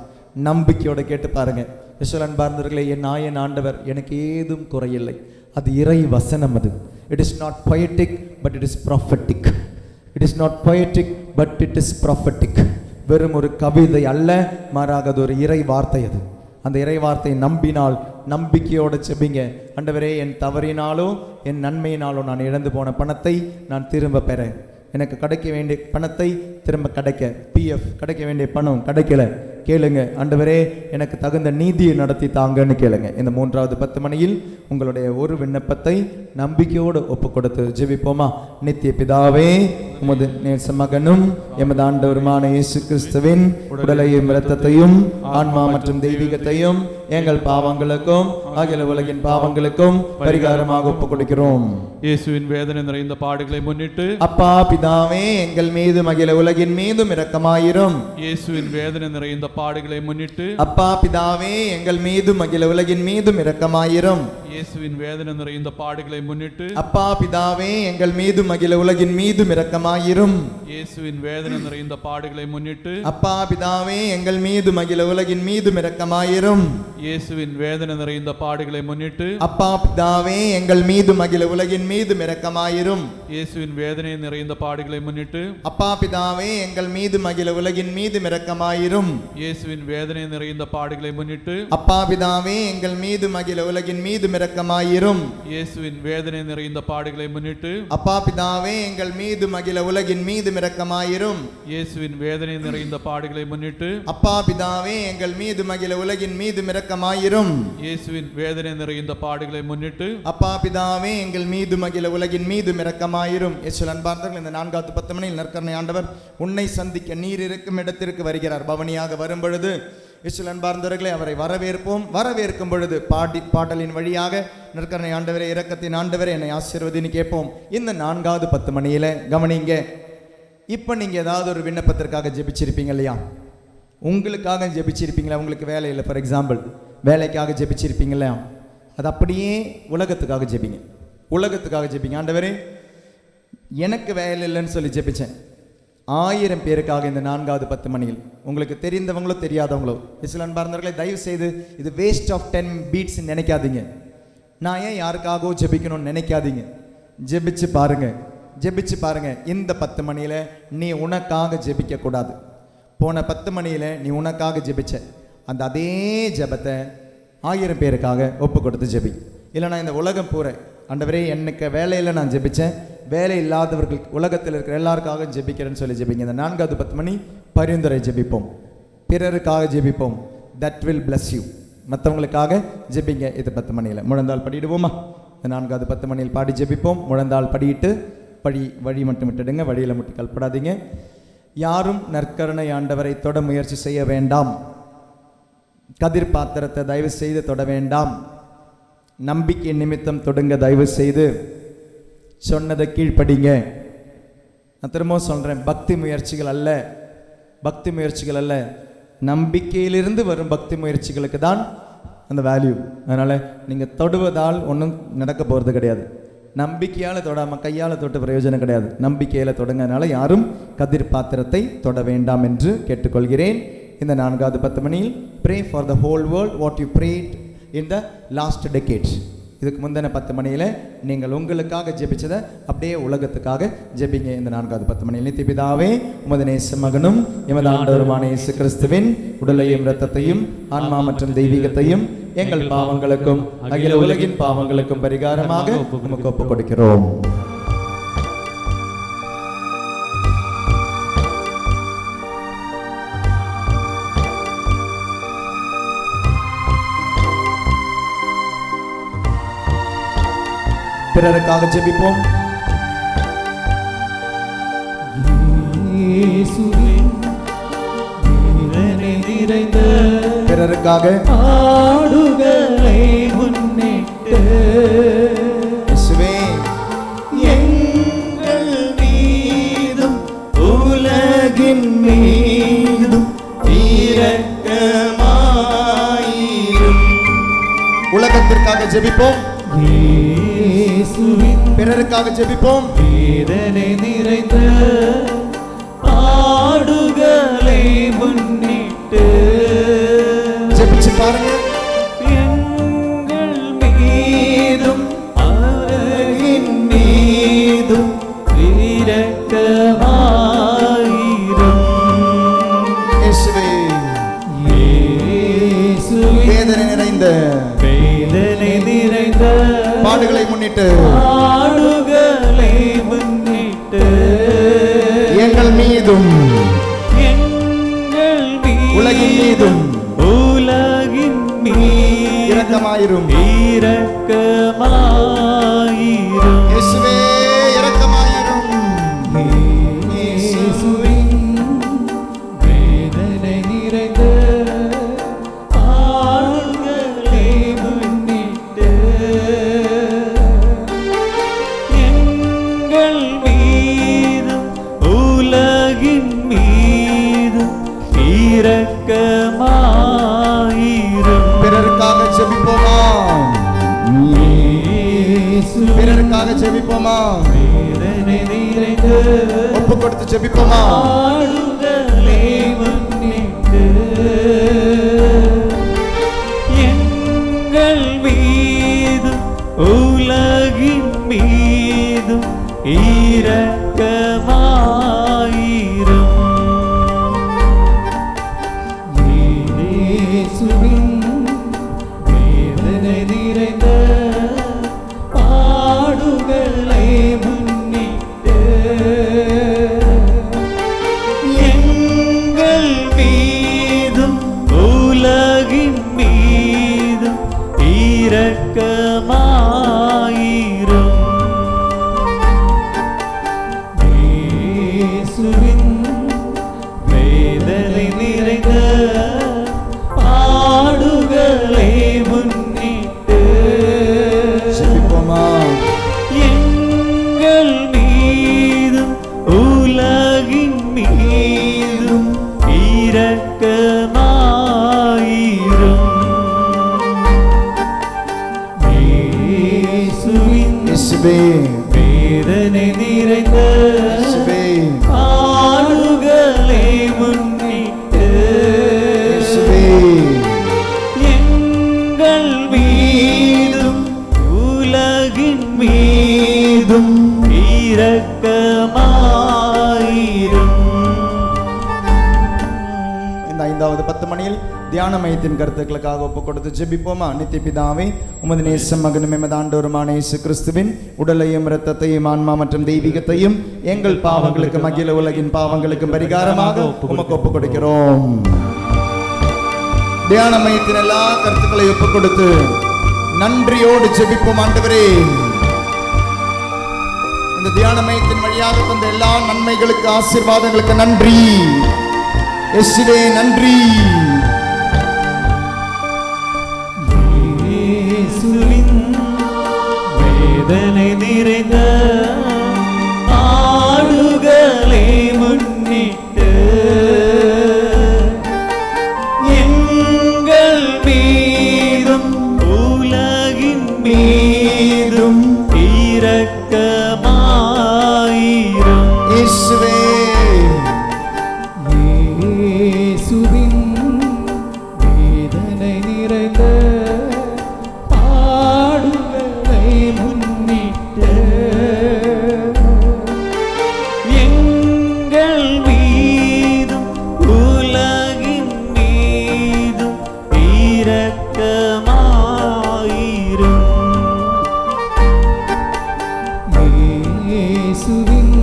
நம்பிக்கையோடு கேட்டு பாருங்க. இஸ்ரவேல் அன்பார்ந்தவர்களே, என் நாயன் ஆண்டவர் எனக்கு ஏதும் குறையில்லை. அது இறை வசனம். அது it is not poetic but it is prophetic. It is not poetic but it is prophetic. வெறும் ஒரு கவிதை அல்ல, மாறாக அது ஒரு இறை வார்த்தை. அது அந்த இறை வார்த்தையை நம்பினால் நம்பிக்கையோடு செபிங்க. ஆண்டவரே, என் தவறினாலோ என் நன்மையினாலோ நான் இழந்து போன பணத்தை நான் திரும்ப பெற, எனக்கு கிடைக்க வேண்டிய பணத்தை திரும்ப கிடைக்க, பிஎஃப் கிடைக்க வேண்டிய பணம் கிடைக்கல, கேளுங்க. ஆண்டவரே, எனக்கு தகுந்த நீதியை நடத்தி தாங்கன்னு கேளுங்க. இந்த 3வது 10 மணியில் உங்களுடைய ஒரு விண்ணப்பத்தை நம்பிக்கையோடு ஒப்பு கொடுத்து ஜெபிப்போமா. நித்திய பிதாவே, உமது நேச மகனும் எமது ஆண்டவருமான இயேசு கிறிஸ்துவின் உடலையும் இரத்தத்தையும் ஆன்மா மற்றும் தெய்வீகத்தையும் எங்கள் பாவங்களுக்கும் அகில உலகின் பாவங்களுக்கும் பரிகாரமாக ஒப்பு கொடுக்கிறோம். இயேசுவின் வேதனை நிறைந்த பாடுகளை முன்னிட்டு அப்பா பிதாவே, எங்கள் மீதும் அகில உலகின் மீதும் இரக்கமாயிரும். இயேசுவின் வேதனை நிறைந்த பாடுகளை முன்னிட்டு அப்பா பிதாவே, எங்கள் மீதும் அகில உலகின் மீதும் இரக்கமாயிரும். இயேசுவின் வேதனை நிறைந்த பாடுகளை முன்னிட்டு அப்பா பிதாவே, எங்கள் மீதும் அகில உலகின் மீதும் இரக்கமாயிரும். இயேசுவின் வேதனை நிறைந்த பாடுகளை முன்னிட்டு அப்பா பிதாவே, எங்கள் மீதும் அகில உலகின் மீதும் இரக்கமாயிரும். இயேசுவின் வேதனை நிறைந்த பாடுகளை முன்னிட்டு அப்பா பிதாவே, எங்கள் மீதும் அகில உலகின் மீதும் இரக்கமாயிரும். இயேசுவின் வேதனை நிறைந்த பாடுகளை முன்னிட்டு அப்பா பிதாவே, எங்கள் மீதும் அகில உலகின் மீதும் இரக்கமாயிரும். இயேசுவின் வேதனை நிறைந்த பாடுகளை முன்னிட்டு அப்பா பிதாவே, எங்கள் மீதும் அகில உலகின் மீதும் இரக்கமாயிரும். இயேசுவின் வேதனை நிறைந்த பாடுகளை முன்னிட்டு அப்பா பிதாவே, எங்கள் மீதும் அகில உலகின் மீதும் இரக்கமாயிரும். இயேசுவின் வேதனை நிறைந்த பாடுகளை முன்னிட்டு அப்பா பிதாவே, எங்கள் மீதும் அகில உலகின் மீதும் இரக்கமாயிரும். இயேசுவின் வேதனை நிறைந்த பாடுகளை முன்னிட்டு அப்பா பிதாவே, எங்கள் மீதும் அகில உலகின் மீதும் இரக்கமாயிரும். இயேசுவின் அன்பார்ந்தவர்களே, இந்த 4வது 10 மணியில் நற்கருணை ஆண்டவர் உன்னை சந்திக்க நீர் இருக்கும் இடத்திற்கு வருகிறார். பவனியாக வரும் பொழுது இயேசுவின் அன்பார்ந்தவர்களே, அவரை வரவேற்போம். வரவேற்கும் பொழுது பாடலின் வழியாக நற்கருணை ஆண்டவரே, இரக்கத்தின் ஆண்டவரே, என்னை ஆசீர்வதின்னு கேட்போம். இந்த 4வது 10 மணியில கவனிங்க, இப்போ நீங்கள் ஏதாவது ஒரு விண்ணப்பத்திற்காக ஜெபிச்சிருப்பீங்க இல்லையா? உங்களுக்காக ஜெபிச்சிருப்பீங்களா? உங்களுக்கு வேலை இல்லை, ஃபார் எக்ஸாம்பிள் வேலைக்காக ஜெபிச்சிருப்பீங்க இல்லையா? அது அப்படியே உலகத்துக்காக ஜெபிங்க. உலகத்துக்காக ஜெபிங்க. ஆண்டவரே எனக்கு வேலை இல்லைன்னு சொல்லி ஜெபிச்சேன். 1000 பேருக்காக இந்த 4வது 10 மணியில், உங்களுக்கு தெரிந்தவங்களோ தெரியாதவங்களோ, இஸ்லாம் அன்பார்ந்தவர்களே, தயவு செய்து இது வேஸ்ட் ஆஃப் 10 பீட்ஸ் நினைக்காதீங்க. நான் ஏன் யாருக்காகவோ ஜெபிக்கணும்னு நினைக்காதீங்க. ஜெபிச்சு பாருங்க, ஜெபிச்சு பாருங்க. இந்த 10 மணியில் நீ உனக்காக ஜெபிக்க கூடாது. போன 10 மணியில் நீ உனக்காக ஜெபிச்ச அந்த அதே ஜெபத்தை 1000 பேருக்காக ஒப்பு கொடுத்து ஜெபி. இல்லைனா இந்த உலகம் பூரா, ஆண்டவரே எனக்கு வேலையில் நான் ஜெபித்தேன், வேலை இல்லாதவர்கள் உலகத்தில் இருக்கிற எல்லாருக்காக ஜெபிக்கிறேன்னு சொல்லி ஜெபிங்க. இந்த 4வது 10 மணி பரிந்துரை ஜெபிப்போம், பிறருக்காக ஜெபிப்போம். That will bless you. மற்றவங்களுக்காக ஜெபிங்க. இது 10 மணியில் முழந்தால் படிடுவோமா? இந்த 4வது 10 மணியில் பாடி ஜெபிப்போம். முழந்தால் படிட்டு வழி மட்டும் விட்டுடுங்க, வழியில் மட்டும் கல்படாதீங்க. யாரும் நற்கருணை ஆண்டவரை தொட முயற்சி செய்ய வேண்டாம். கதிர் பாத்திரத்தை தயவு செய்து தொட வேண்டாம். நம்பிக்கை நிமித்தம் தொடுங்க. தயவு செய்து சொன்னதை கீழ்ப்படிங்க. நான் திரும்பவும் சொல்கிறேன், பக்தி முயற்சிகள் அல்ல, பக்தி முயற்சிகள் அல்ல, நம்பிக்கையிலிருந்து வரும் பக்தி முயற்சிகளுக்கு தான் அந்த வேல்யூ. அதனால் நீங்கள் தொடுவதால் ஒன்றும் நடக்க போகிறது கிடையாது. நம்பிக்கையால் தொடாமல் கையால் தொட்டு பிரயோஜனம் கிடையாது. நம்பிக்கையில் தொடங்கனால யாரும் கதிர் பாத்திரத்தை தொட வேண்டாம் என்று கேட்டுக்கொள்கிறேன். இந்த 4வது 10 மணியில் pray for the whole world what you prayed in the last decade. இதுக்கு முந்தின 10 மணியில் நீங்கள் உங்களுக்காக ஜெபிச்சதை அப்படியே உலகத்துக்காக ஜெபிங்க. இந்த 4வது 10 மணியில் நித்திய பிதாவே, உமது நேச மகனும் எமது ஆண்டவருமான இயேசு கிறிஸ்துவின் உடலையும் இரத்தத்தையும் ஆன்மா மற்றும் தெய்வீகத்தையும் எங்கள் பாவங்களுக்கும் அகில உலகின் பாவங்களுக்கும் பரிகாரமாக உமக்கு ஒப்புக் கொடுக்கிறோம். பிறருக்காக ஜெபிப்போம். பிறருக்காக ஆடுகளை முன்னிட்டு எங்கள் மீதும் உலகின் மீதும் இரக்கமாயிரும். உலகத்திற்காக ஜெபிப்போம். பிறருக்காக ஜெபிப்போம். வேதனை நிறைந்த ஆடுகளை முன்னிட்டு ஜெபிச்சு பாருங்க. எங்கள் மீதும் அழகின் மீதும் இரக்கமாயிரும். இயேசுவே, வேதனை நிறைந்த பாடுகளை முன்னிட்டு எங்கள் மீதும் உலகின் மீதும் இரக்கமாயிரும். இயேசுவே, இரக்கமாயிரும். வேதனை நிறைந்த ஆடுகளை முன்னிட்டு எங்கள் மீதும் உலகின் மீதும் இரக்கமாயிரும். பிறருக்காக ஜெபிப்போமா? பிறருக்காக ஜெபிப்போமா? வேதனை நிறைந்த ஒப்பு கொடுத்து ஜெபிப்போமா? ஆடுகளை முன்னிட்டு எங்கள் மீதும் உலகின் மீதும் இரக்கமாயிரும். இயேசுவின் வேதனை நிறைந்த பாடுகளை முன்னிட்டு எங்கள் மீதும் உலகின் மீதும் இரக்கமாயிரும். இயேசுவின் வேதனை நிறைந்த பாடுகளை முன்னிட்டு ஜெபிப்போமா? எங்கள் மீதும் உலகின் இயேசுவே வேதனை நிறைந்த இயேசுவே பாடுகளை முன்னிட்டு இயேசுவே எங்கள் மீதும் உலகின் மீதும் இரக்கமாயிரும். இந்த 5வது 10 மணியில் தியான மையத்தின் கருத்துக்களுக்காக ஒப்பு கொடுத்து ஜெபிப்போமா. நித்திய பிதாவே, உமது நேசம் மகனும் எமது ஆண்டவருமான இயேசு கிறிஸ்துவின் உடலையும் இரத்தத்தையும் ஆன்மா மற்றும் தெய்வீகத்தையும் எங்கள் பாவங்களுக்கு அகில உலகின் பாவங்களுக்கு பரிகாரமாக உமக்கு ஒப்பு கொடுக்கிறோம். தியான மையத்தின் எல்லா கருத்துக்களை ஒப்பு கொடுத்து நன்றியோடு ஜெபிப்போம். ஆண்டவரே, இந்த தியான மையத்தின் வழியாக தந்த எல்லா நன்மைகளுக்கு ஆசீர்வாதங்களுக்கு நன்றி. இயேசுவே நன்றி. இயேசுவின் வேதனை நிறைந்த பாடுகளை முன்னிட்டு எங்கள் மீதும் உலகின் மீதும் இரக்கமாயிரும். இயேசுவே இயேசுவின் வேதனை நிறைந்த பாடுகளை முன்னிட்டு எங்கள் மீதும் உலகின் மீதும் இரக்கமாயிரும். இயேசுவின்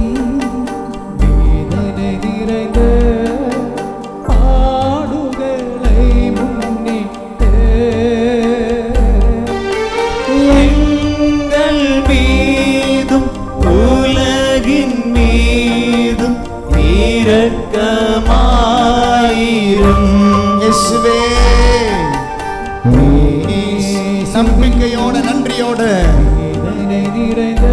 வேதனை நிறைந்த பாடுகளை முன்னிட்டு எங்கள் மீதும் உலகின் மீதும் இரக்கமாயிரும். இயேசுவே நம்பிக்கையோட நன்றியோட வேதனை நிறைந்த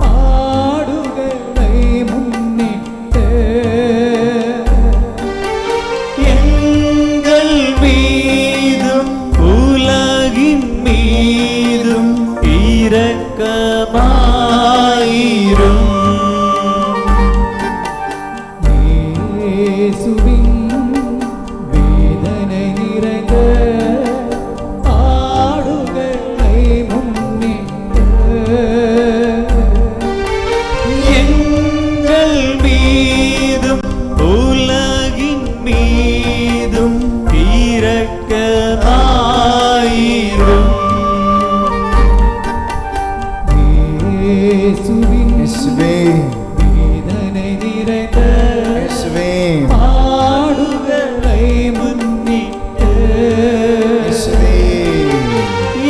பாடுகளை முன்னிட்டு எங்கள் மீதும் உலகின் மீதும் இரக்கமாயிரும். இயேசுவின் வேதனை நிறைந்த பாடுகளை முன்னிட்டு எங்கள் மீதும் உலகின் மீதும் இரக்கமாயிரும். இயேசுவின் இயேசுவே வேதனை நிறைந்த இயேசுவே பாடுகளை முன்னிட்டு இயேசுவே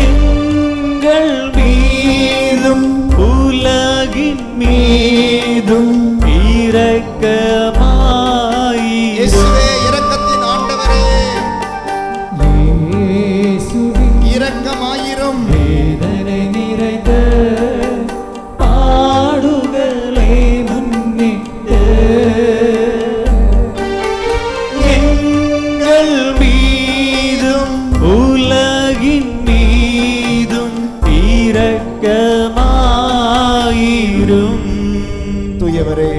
எங்கள் மீதும் உலகின் மீதும் இரக்கமாயிரும். இயேசுவே இரக்கத்தின் ஆண்டவரே, இயேசுவின் இரக்கமாயிரும். வேதனை நிறைந்த பாடுகளை முன்னிட்டு எங்கள் மீதும் உலகின் மீதும் இரக்கமாயிரும். தூயவரே,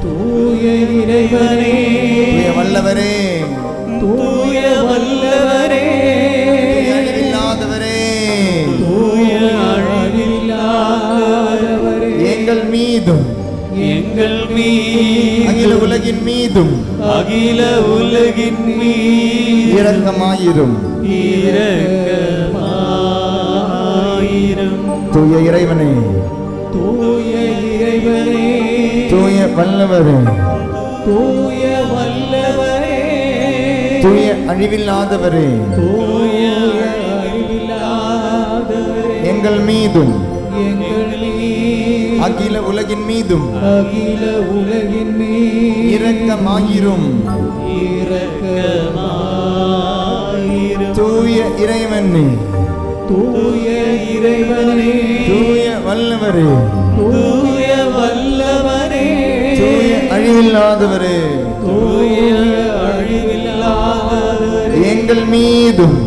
தூய இறைவனே, தூய வல்லவரே, தூய வல்லவரே, அழிவில்லாதவரே, தூய அழிவில்லாதவரே, எங்கள் மீதும் எங்கள் அகில உலகின் மீதும் அகில உலகின் மீது இரக்கமாயிரும். இரக்கமாயிரும். தூய இறைவனே, தூய இறைவனே, தூய வல்லவரே, தூய வல்லவரே, தூய அழிவில்லாதவரே, தூய அழிவில்லாதவரே, எங்கள் மீதும் எங்கள் அகில உலகின் மீதும் அகில உலகின் மீது இரக்கமாயிரும். இரக்கமாயிரும். தூய இறைவனே, தூய இறைவனே, தூய வல்லவரே, தூய வல்லவரே, தூய அழிவில்லாதவரே, தூய அழிவில்லாதவரே, எங்கள் மீதும்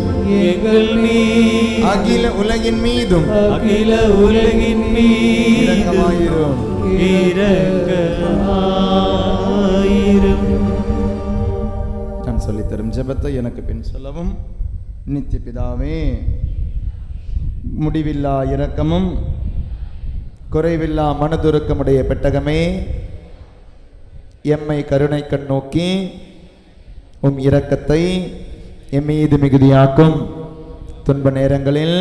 எங்கள் மீது அகில உலகின் மீதும் அகில உலகின் மீது இரக்கமாயிரும். இரக்கமாயிரும். நான் சொல்லித்தரும் ஜெபத்தை எனக்கு பின் சொல்லவும். நித்திய பிதாவே, முடிவில்லா இரக்கமும் குறைவில்லா மனதுருக்கமுடைய பெட்டகமே, எம்மை கருணை கண் நோக்கி உம் இரக்கத்தை எம் மீது மிகுதியாக்கும். துன்ப நேரங்களில்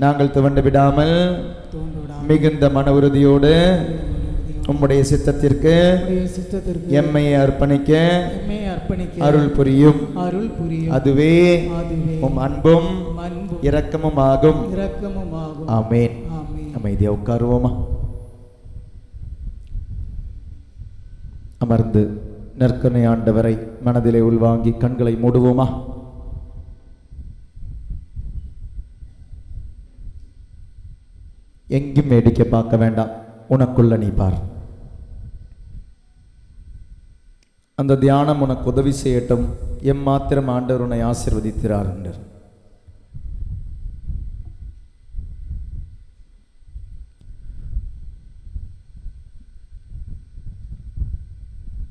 நாங்கள் துவண்டு விடாமல் மிகுந்த மன உறுதியோடு உம்முடைய சித்தத்திற்கு எம்மை அர்ப்பணிக்க அருள் புரியும். அதுவே உம் அன்பும் இரக்கமும் ஆகும். ஆமென். அமைதியா உட்காருவோமா? அமர்ந்து நற்கருணை ஆண்டவரை மனதிலே உள்வாங்கி கண்களை மூடுவோமா? எங்கும் வேடிக்கை பார்க்க வேண்டாம், உனக்குள்ள நீ பார். அந்த தியானம் உனக்கு உதவி செய்யட்டும். எம்மாத்திரம் ஆண்டவர் உன்னை ஆசீர்வதிக்கிறார் என்றார்.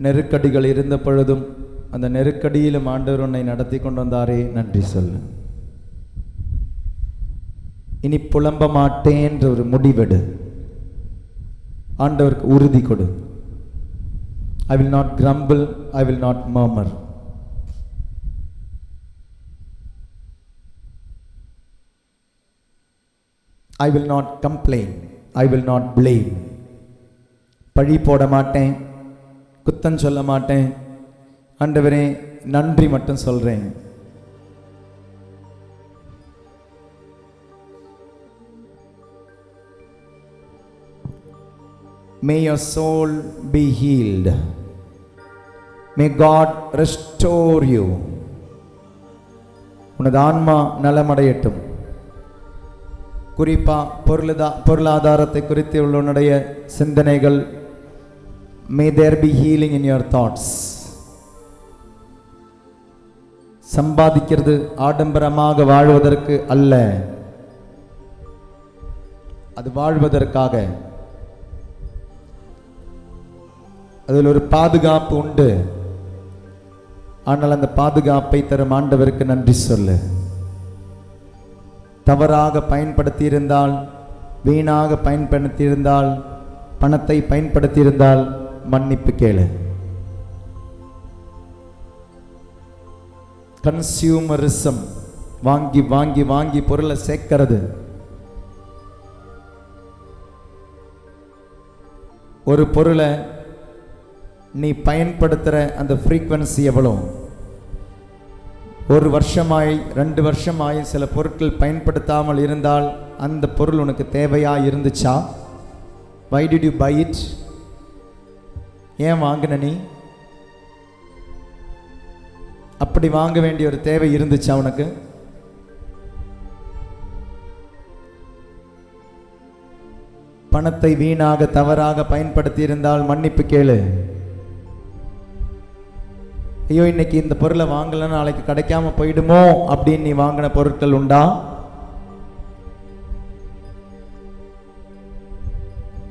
நெருக்கடிகள் இருந்த பொழுதும் அந்த நெருக்கடியிலும் ஆண்டவர் உன்னை நடத்தி கொண்டு வந்தாரே, நன்றி சொல்லு. இனி புலம்ப மாட்டேன்ற ஒரு முடிவெடு. ஆண்டவருக்கு உறுதி கொடு. I will not grumble, I will not murmur. I will not complain, I will not blame. பழி போட மாட்டேன், குத்தம் சொல்ல மாட்டேன். ஆண்டவரே நன்றி மட்டும் சொல்றேன். May your soul be healed. May God restore you. உனது ஆன்மா நலமடையட்டும். குறிப்பா பொருளாதாரத்தை குறித்து உன்னுடைய சிந்தனைகள், may there be healing in your thoughts. சம்பாதிக்கிறது ஆடம்பரமாக வாழ்வதற்கு அல்ல, அது வாழ்வதற்காக. அதில் ஒரு பாதுகாப்பு உண்டு. ஆனால் அந்த பாதுகாப்பை தரும் ஆண்டவருக்கு நன்றி சொல்லு. தவறாக பயன்படுத்தியிருந்தால், வீணாக பயன்படுத்தியிருந்தால், பணத்தை பயன்படுத்தியிருந்தால் மன்னிப்பு கேளு. கன்சியூமரிசம், வாங்கி வாங்கி வாங்கி பொருளை சேர்க்கிறது. ஒரு பொருளை நீ பயன்படுத்துகிற அந்த ஃப்ரீக்வன்சி எவ்வளோ? ஒரு வருஷமாய் 2 வருஷமாய் சில பொருட்கள் பயன்படுத்தாமல் இருந்தால் அந்த பொருள் உனக்கு தேவையாக இருந்துச்சா? Why did you buy it? ஏன் வாங்கின நீ? அப்படி வாங்க வேண்டிய ஒரு தேவை இருந்துச்சா உனக்கு? பணத்தை வீணாக தவறாக பயன்படுத்தி இருந்தால் மன்னிப்பு கேளு. ஐயோ இன்னைக்கு இந்த பொருளை வாங்கல, நாளைக்கு கிடைக்காம போயிடுமோ அப்படின்னு நீ வாங்கின பொருட்கள் உண்டா?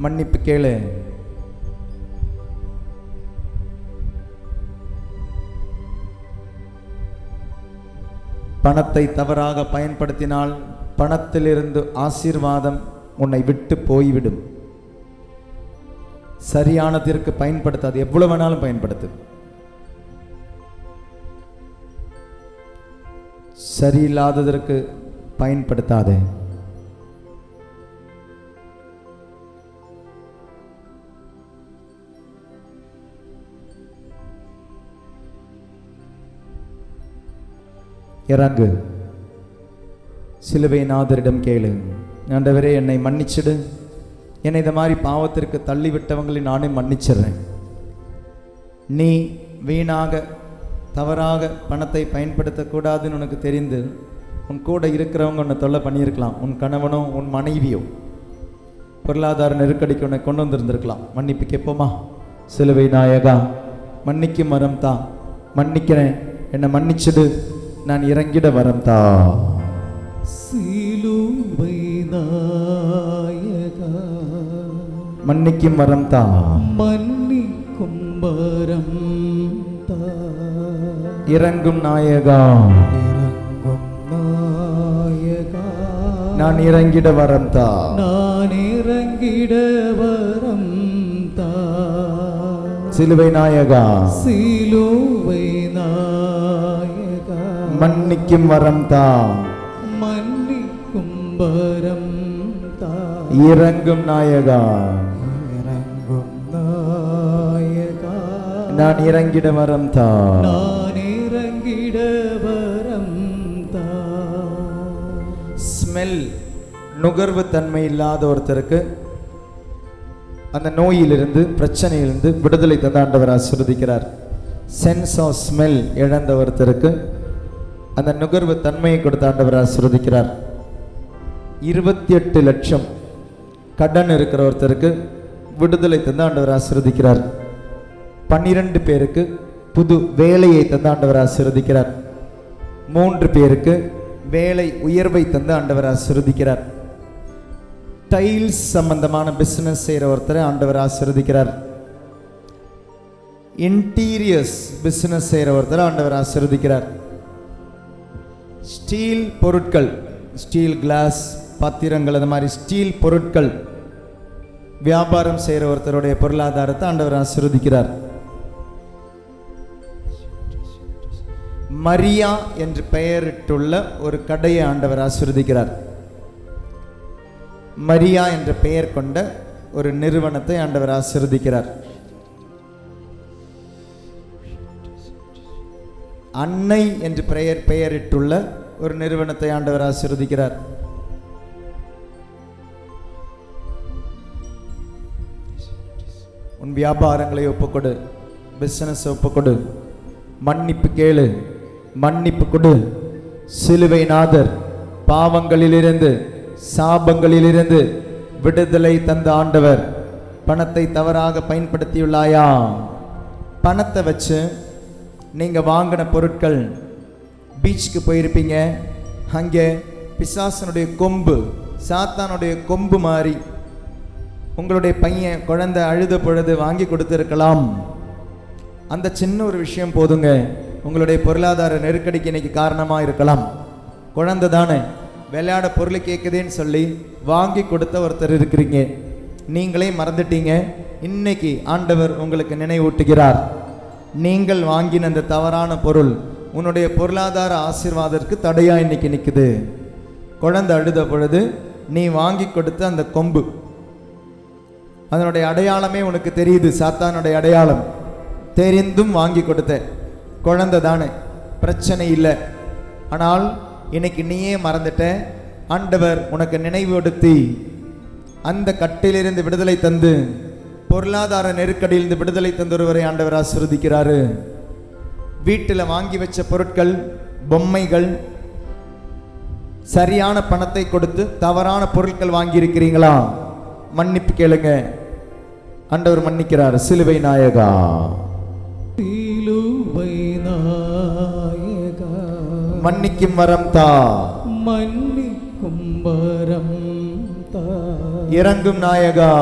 மன்னிப்பு கேளு. பணத்தை தவறாக பயன்படுத்தினால் பணத்திலிருந்து ஆசீர்வாதம் உன்னை விட்டு போய்விடும். சரியானதற்கு பயன்படுத்தாது. எவ்வளவு வேணாலும் பயன்படுத்து. சரியில்லாததற்கு பயன்படுத்தாதே. இறங்கு. சிலுவை நாதரிடம் கேளு. ஆண்டவரே என்னை மன்னிச்சிடு. என்னை இந்த மாதிரி பாவத்திற்கு தள்ளிவிட்டவங்களை நானே மன்னிச்சிடுறேன். நீ வீணாக தவறாக பணத்தை பயன்படுத்தக்கூடாதுன்னு உனக்கு தெரிந்து உன் கூட இருக்கிறவங்க உன்னை தொல்லை பண்ணியிருக்கலாம். உன் கணவனோ உன் மனைவியோ பொருளாதார நெருக்கடிக்கு உன்னை கொண்டு வந்திருந்திருக்கலாம். மன்னிப்பு கேட்போமா? சிலுவை நாயகா, மன்னிக்கும் மரம் தான், மன்னிக்கிறேன், என்னை மன்னிச்சிடு. நான் இறங்கிட வரம் தா. சிலுவை நாயகா மன்னிக்கும் வரம் தா. மன்னிக்கும் வரம் தா. இறங்கும் நாயகா இறங்கும் நாயகா நான் இறங்கிட வரம் தா. நான் இறங்கிட வரம் தா. சிலுவை நாயகா சிலுவை நாயகா மன்னிக்கும் வரம் தா. மன்னிக்கும் வரம் தா. இறங்கும் நாயகா இறங்கும் நாயகா நான் இறங்கிட வரம் தா. நான் இறங்கிட வரம் தா. ஸ்மெல், நுகர்வு தன்மை இல்லாத ஒருத்தருக்கு அந்த நோயிலிருந்து பிரச்சனையிலிருந்து விடுதலை தந்த ஆண்டவர் ஆசீர்வதிக்கிறார். சென்ஸ் ஆஃப் ஸ்மெல் இழந்த ஒருத்தருக்கு அந்த நுகர்வு தன்மையை கொடுத்த ஆண்டவர் ஆசீர்வதிக்கிறார். 28 லட்சம் கடன் இருக்கிற ஒருத்தருக்கு விடுதலை தந்த ஆண்டவர் ஆசீர்வதிக்கிறார். 12 பேருக்கு புது வேலையை தந்த ஆண்டவர் ஆசீர்வதிக்கிறார். 3 பேருக்கு வேலை உயர்வை தந்த ஆண்டவர் ஆசீர்வதிக்கிறார். டைல்ஸ் சம்பந்தமான பிசினஸ் செய்கிற ஒருத்தரை ஆண்டவர் ஆசீர்வதிக்கிறார். இன்டீரியர்ஸ் பிசினஸ் செய்கிற ஒருத்தரை ஆண்டவர் ஆசீர்வதிக்கிறார். ஸ்டீல் பொருட்கள், ஸ்டீல் கிளாஸ் பாத்திரங்கள், அந்த மாதிரி ஸ்டீல் பொருட்கள் வியாபாரம் செய்கிற ஒருத்தருடைய பொருளாதாரத்தை ஆண்டவர் ஆசீர்வதிக்கிறார். மரியா என்று பெயரிட்டுள்ள ஒரு கடையை ஆண்டவர் ஆசீர்வதிக்கிறார். மரியா என்ற பெயர் கொண்ட ஒரு நிறுவனத்தை ஆண்டவர் ஆசீர்வதிக்கிறார். அன்னை என்று பெயரிட்டுள்ள ஒரு நிறுவனத்தை ஆண்டவர் ஆசீர்வதிக்கிறார். உன் வியாபாரங்களை ஒப்புக்கொடு, பிசினஸ் ஒப்புக்கொடு, மன்னிப்பு கேளு, மன்னிப்பு கொடு. சிலுவை நாதர் பாவங்களிலிருந்து சாபங்களிலிருந்து விடுதலை தந்த ஆண்டவர். பணத்தை தவறாக பயன்படுத்தியுள்ளாயா? பணத்தை வச்சு நீங்க வாங்கின பொருட்கள், பீச்சுக்கு போயிருப்பீங்க, அங்கே பிசாசனுடைய கொம்பு, சாத்தானுடைய கொம்பு மாறி உங்களுடைய பையன் குழந்தை அழுத பொழுது வாங்கி கொடுத்துருக்கலாம். அந்த சின்ன ஒரு விஷயம் போதுங்க உங்களுடைய பொருளாதார நெருக்கடிக்கு இன்னைக்கு காரணமாக இருக்கலாம். குழந்தை தானே, விளையாட பொருள் கேட்குதேன்னு சொல்லி வாங்கி கொடுத்த ஒருத்தர் இருக்கிறீங்க. நீங்களே மறந்துட்டீங்க. இன்னைக்கு ஆண்டவர் உங்களுக்கு நினைவூட்டுகிறார். நீங்கள் வாங்கின அந்த தவறான பொருள் உன்னுடைய பொருளாதார ஆசீர்வாதத்திற்கு தடையா இன்னைக்கு நிற்குது. குழந்தை அழுத பொழுது நீ வாங்கி கொடுத்த அந்த கொம்பு, அதனுடைய அடையாளமே உனக்கு தெரியுது, சாத்தானுடைய அடையாளம். தெரிந்தும் வாங்கி கொடுத்த குழந்தை தானே, பிரச்சனை இல்லை. ஆனால் இன்னைக்கு நீயே மறந்துட்ட. ஆண்டவர் உனக்கு நினைவுபடுத்தி அந்த கட்டிலிருந்து விடுதலை தந்து, பொருளாதார நெருக்கடியிலிருந்து விடுதலை தந்தொருவரை ஆண்டவர் ஆசீர்வதிக்கிறாரு. வீட்டில் வாங்கி வச்ச பொருட்கள், பொம்மைகள், சரியான பணத்தை கொடுத்து தவறான பொருட்கள் வாங்கி இருக்கிறீங்களா? மன்னிப்பு கேளுங்க, ஆண்டவர் மன்னிக்கிறார். சிலுவை நாயகா, சிலுவை நாயகா மன்னிக்கும் வரம் தா. மன்னிக்கும் வரம் தா. இறங்கும் நாயகா,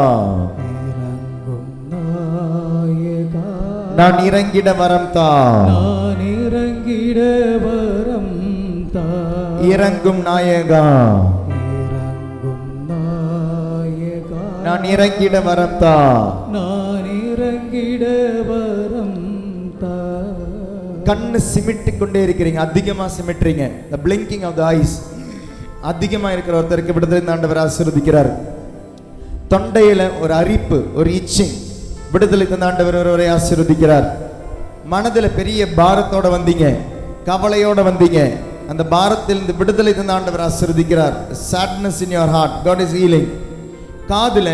இறங்கும் நாயகா நான் இறங்கிட வரம் தா. நான் இறங்கிட வரம் தா. இறங்கும் நாயகா, இறங்கும் நாயகா நான் இறங்கிட வரம் தா. நான் இறங்கிட வரம் தா. கண்ணு சிமிட்டிக் கொண்டே இருக்கிறீங்க, அதிகமா சிமிட்டுறீங்க. the blinking of the eyes அதிகமா இருக்கிற ஒருத்தருக்கு விடுதலை ஆண்டவர் ஆசீர்வதிக்கிறார். தொண்டையில ஒரு அரிப்பு, ஒரு இச்சிங், விடுதலை தந்த ஆண்டவர் ஒருவரை ஆசீர்வதிக்கிறார். மனதில் பெரிய பாரத்தோட வந்தீங்க, கவலையோட வந்தீங்க, அந்த பாரத்திலிருந்து விடுதலை தந்த ஆண்டவர் ஆசீர்வதிக்கிறார். sadness in your heart, God is healing. காதுல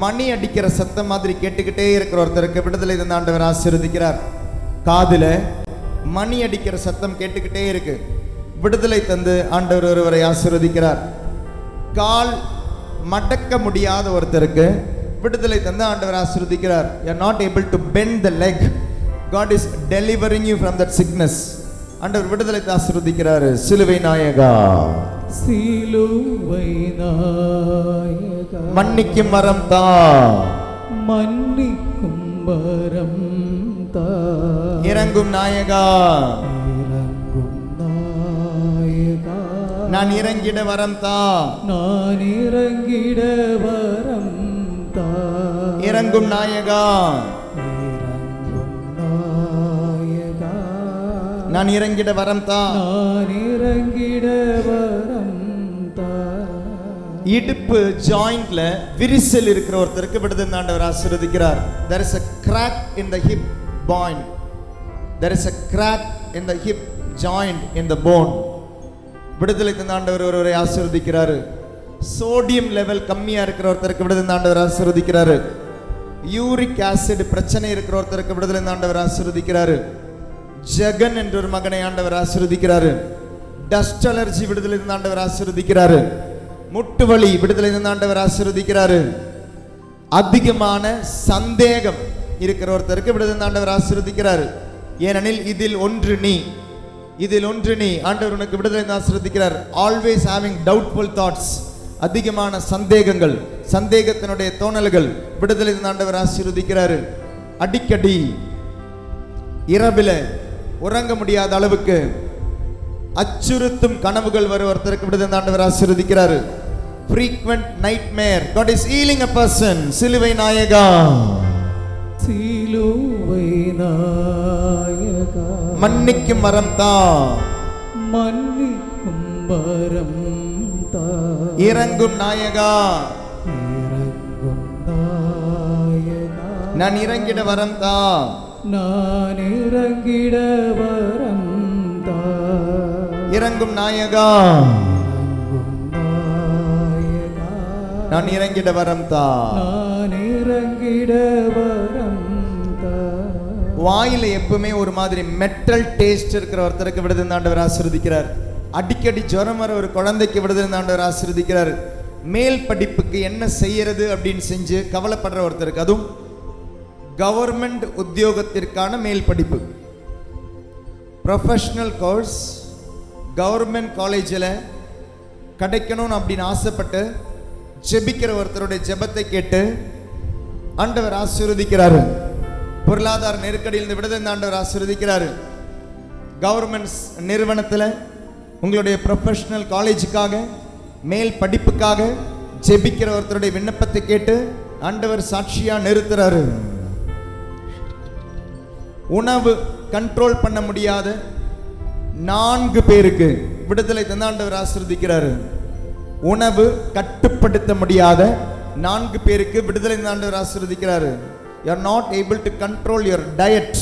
மணி அடிக்கிற சத்தம் மாதிரி கேட்டுக்கிட்டே இருக்கிற ஒருத்தருக்கு விடுதலை தந்த ஆண்டவர் ஆசீர்வதிக்கிறார். காதுல மணி அடிக்கிற சத்தம் கேட்டுக்கிட்டே இருக்கு, விடுதலை தந்து ஆண்டவர் ஒருவரை ஆசீர்வதிக்கிறார். கால் மடக்க முடியாத ஒருத்தருக்கு விடுதலை தந்து ஆண்டவர் ஆசீர்வதிக்கிறார். you are not able to bend the leg, God is delivering you from that sickness. ஆண்டவர் விடுதலை ஆசீர்வதிக்கிறாரு. சிலுவை நாயகா, சிலுவை நாயகா, மன்னிக்கும் வரம் தா, மன்னிக்கும் வரம் தா, இறங்கும் நாயகா, இறங்கும் நாயகா, நான் இறங்கிட வரம் தா, நான் இறங்கிட வரம் தா, இறங்கும் நாயகா, இறங்கும் நாயகா, நான் இறங்கிட வரம் தா. நான் இறங்கிட வரம் தா. இடுப்பு ஜாயிண்ட்ல விரிசல் இருக்கிற ஒருத்தருக்கு விடுதலை ஆண்டவர் ஆசீர்வதிக்கிறார். there is a crack in the hip joint, there is a crack in the hip joint in the bone. விடுதலை ஆண்டவர் ஒருவரை ஆசீர்வதிக்கிறாரு. சோடியம் லெவல் கம்மியா இருக்கிற ஒருத்தருக்கு விடுதலை ஆண்டவர் ஆசீர்வதிக்கிறாரு. யூரிக் ஆசிட் பிரச்சனை இருக்கிற ஒருத்தருக்கு விடுதலை ஆண்டவர் ஆசீர்வதிக்கிறாரு. ஜெகன் என்ற ஒரு மகனை ஆண்டவர் ஆசீர்வதிக்கிறாரு. டஸ்ட் அலர்ஜி விடுதலை ஆண்டவர் ஆசீர்வதிக்கிறாரு. முட்டு வலி விடுதலை ஆண்டவர் ஆசீர்வதிக்கிறாரு. அதிகமான சந்தேகம் இருக்கிற ஒருத்தருக்கு விடுதலை ஆண்டவர் ஆசீர்வதிக்கிறாரு. ஏனெனில் இதில் ஒன்று நீ, இதில் ஒன்று நீ. ஆண்டவர் உனக்கு விடுதலை ஆசீர்வதிக்கிறார். ஆல்வேஸ் ஹேவிங் டவுட்ஃபுல் தாட்ஸ், அதிகமான சந்தேகங்கள், சந்தேகத்தினுடைய தோணல்கள் விடுதலை ஆண்டவர் ஆசீர்வதிக்கிறாரு. அடிக்கடி இரவில் உறங்க முடியாத அளவுக்கு அச்சுறுத்தும் கனவுகள் வரும் ஒருத்தருக்கு விடுதலை ஆண்டவர் ஆசீர்வதிக்கிறாரு. frequent nightmare, God is healing a person. சிலுவை நாயகா, சிலுவை நாயகா, மன்னிக்கும் வரம் தா, மன்னிக்கும் வரம் தா, இறங்கும் நாயகா, இறங்கும் நாயகா, நான் இறங்கிட வரம் தா, நான் இறங்கிட வரம் தா, இறங்கும் நாயகா, இறங்கும் நாயகா, நான் இறங்கிட வரம் தா. நான் இறங்கிட வரம் தா. வாயில எப்பவுமே ஒரு மாதிரி மெட்டல் டேஸ்ட் இருக்கிற ஒருத்தருக்கு விடுதலை ஆண்டவர் ஆசீர்வதிக்கிறார். அடிக்கடி ஜுரம் வர ஒரு குழந்தைக்கு விடுதலை ஆண்டவர் ஆசீர்வதிக்கிறார். மேல் படிப்புக்கு என்ன செய்யறது அப்படின்னு செஞ்சு கவலைப்படுற ஒருத்தருக்கு, அதுவும் கவர்மெண்ட் உத்தியோகத்திற்கான மேல் படிப்பு, ப்ரொஃபஷனல் கோர்ஸ் கவர்மெண்ட் காலேஜில் கிடைக்கணும்னு அப்படின்னு ஆசைப்பட்டு ஜெபிக்கிற ஒருத்தருடைய ஜெபத்தை கேட்டு ஆண்டவர் ஆசீர்வதிக்கிறாரு. பொருளாதார நெருக்கடியில் விடுதலை ஆண்டவர் ஆசீர்வதிக்கிறாரு. கவர்மெண்ட் நிறுவனத்தில் உங்களுடைய ப்ரொஃபஷனல் காலேஜுக்காக மேல் படிப்புக்காக ஜெபிக்கிற ஒருத்தருடைய விண்ணப்பத்தை கேட்டு ஆண்டவர் சாட்சியா நிறுத்துறாரு. உணவு கண்ட்ரோல் பண்ண முடியாத 4 பேருக்கு விடுதலை ஆண்டவர் ஆசீர்வதிக்கிறாரு. உணவு கட்டுப்படுத்த முடியாத 4 பேருக்கு விடுதலை ஆண்டவர் ஆசீர்வதிக்கிறாரு. you are not able to control your diet,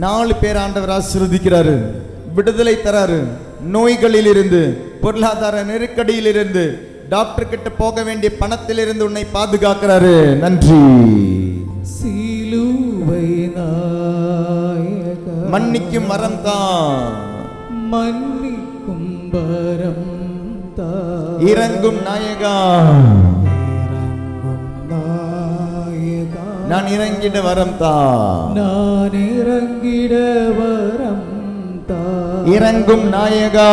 4 பேர் ஆண்டவர் ஆசீர்வதிக்கிறாரு. விடுதலை தராரு. நோய்களில் இருந்து, பொருளாதார நெருக்கடியில் இருந்து, டாக்டர் கிட்ட போக வேண்டிய பணத்தில் இருந்து உன்னை பாதுகாக்கிறாரு. நன்றி. சிலுவை நாயகா, மன்னிக்கும் வரம் தா, மன்னிக்கும் வரம் தா, இறங்கும் நாயகா, இறங்கும் நாயகா, நான் இறங்கிட வரம் தா, நான் இறங்கிட வரம் தா, இறங்கும் நாயகா,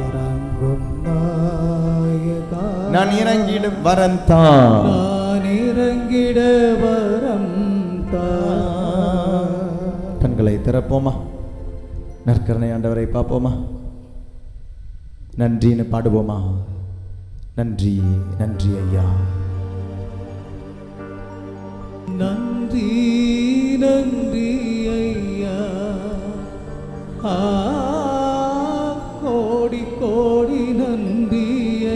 இறங்கும் நாயகா, நான் இறங்கிட வரம் தா. நான் இறங்கிட வரம் தா. கண்களை திறப்போமா, நற்கருணை ஆண்டவரை பார்ப்போமா, நன்றின்னு பாடுவோமா. நன்றி நன்றி ஐயா, நன்றி நன்றி ஐயா, கோடி கோடி நன்றி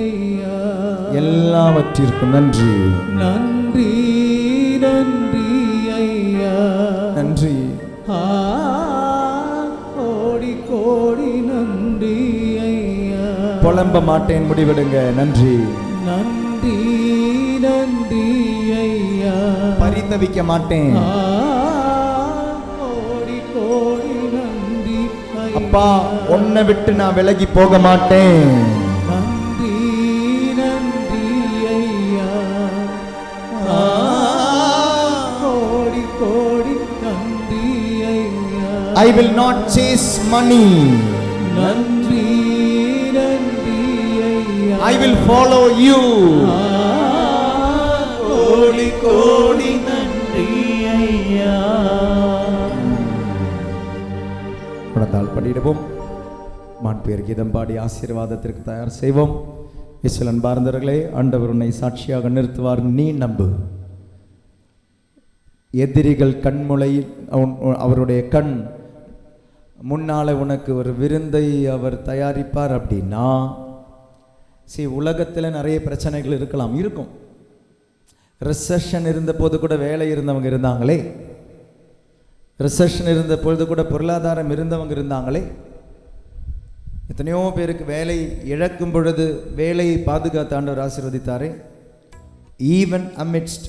ஐயா, எல்லாவற்றிற்கும் நன்றி. நன்றி நன்றி ஐயா, நன்றி. கோடி கோடி நன்றி ஐயா, புலம்ப மாட்டேன், முடிவிடுங்க. நன்றி. நன்றி நன்றி ஐயா, பரிதவிக்க மாட்டேன். கோடி கோடி நன்றி ஐயா, அப்பா உன்னை விட்டு நான் விலகி போக மாட்டேன். நன்றி நன்றி ஐயா, கோடி கோடி நன்றி ஐயா, I will not chase money. நன்றி நன்றி ஐயா. I will follow you. கோடி கோடி நன்றி ஐயா. உணர்ந்தால் படியிடுவோம். மாண்பேர் கீதம் பாடி ஆசீர்வாதத்திற்கு தயார் செய்வோம். இயேசுவில் அன்பார்ந்தவர்களே, ஆண்டவர் உன்னை சாட்சியாக நிறுத்துவார், நீ நம்பு. எதிரிகள் கண்முளையில் அவருடைய கண் முன்னால உனக்கு ஒரு விருந்தை அவர் தயாரிப்பார். அப்படின்னா உலகத்தில் நிறைய பிரச்சனைகள் இருக்கும். ரிசெஷன் இருந்த போது கூட வேலை இருந்தவங்க இருந்தாங்களே, ரிசெஷன் இருந்த பொழுது கூட பொருளாதாரம் இருந்தவங்க இருந்தாங்களே. எத்தனையோ பேருக்கு வேலை இழக்கும் பொழுது வேலையை பாதுகாத்து ஆண்டவர் ஆசீர்வதித்தாரே. Even amidst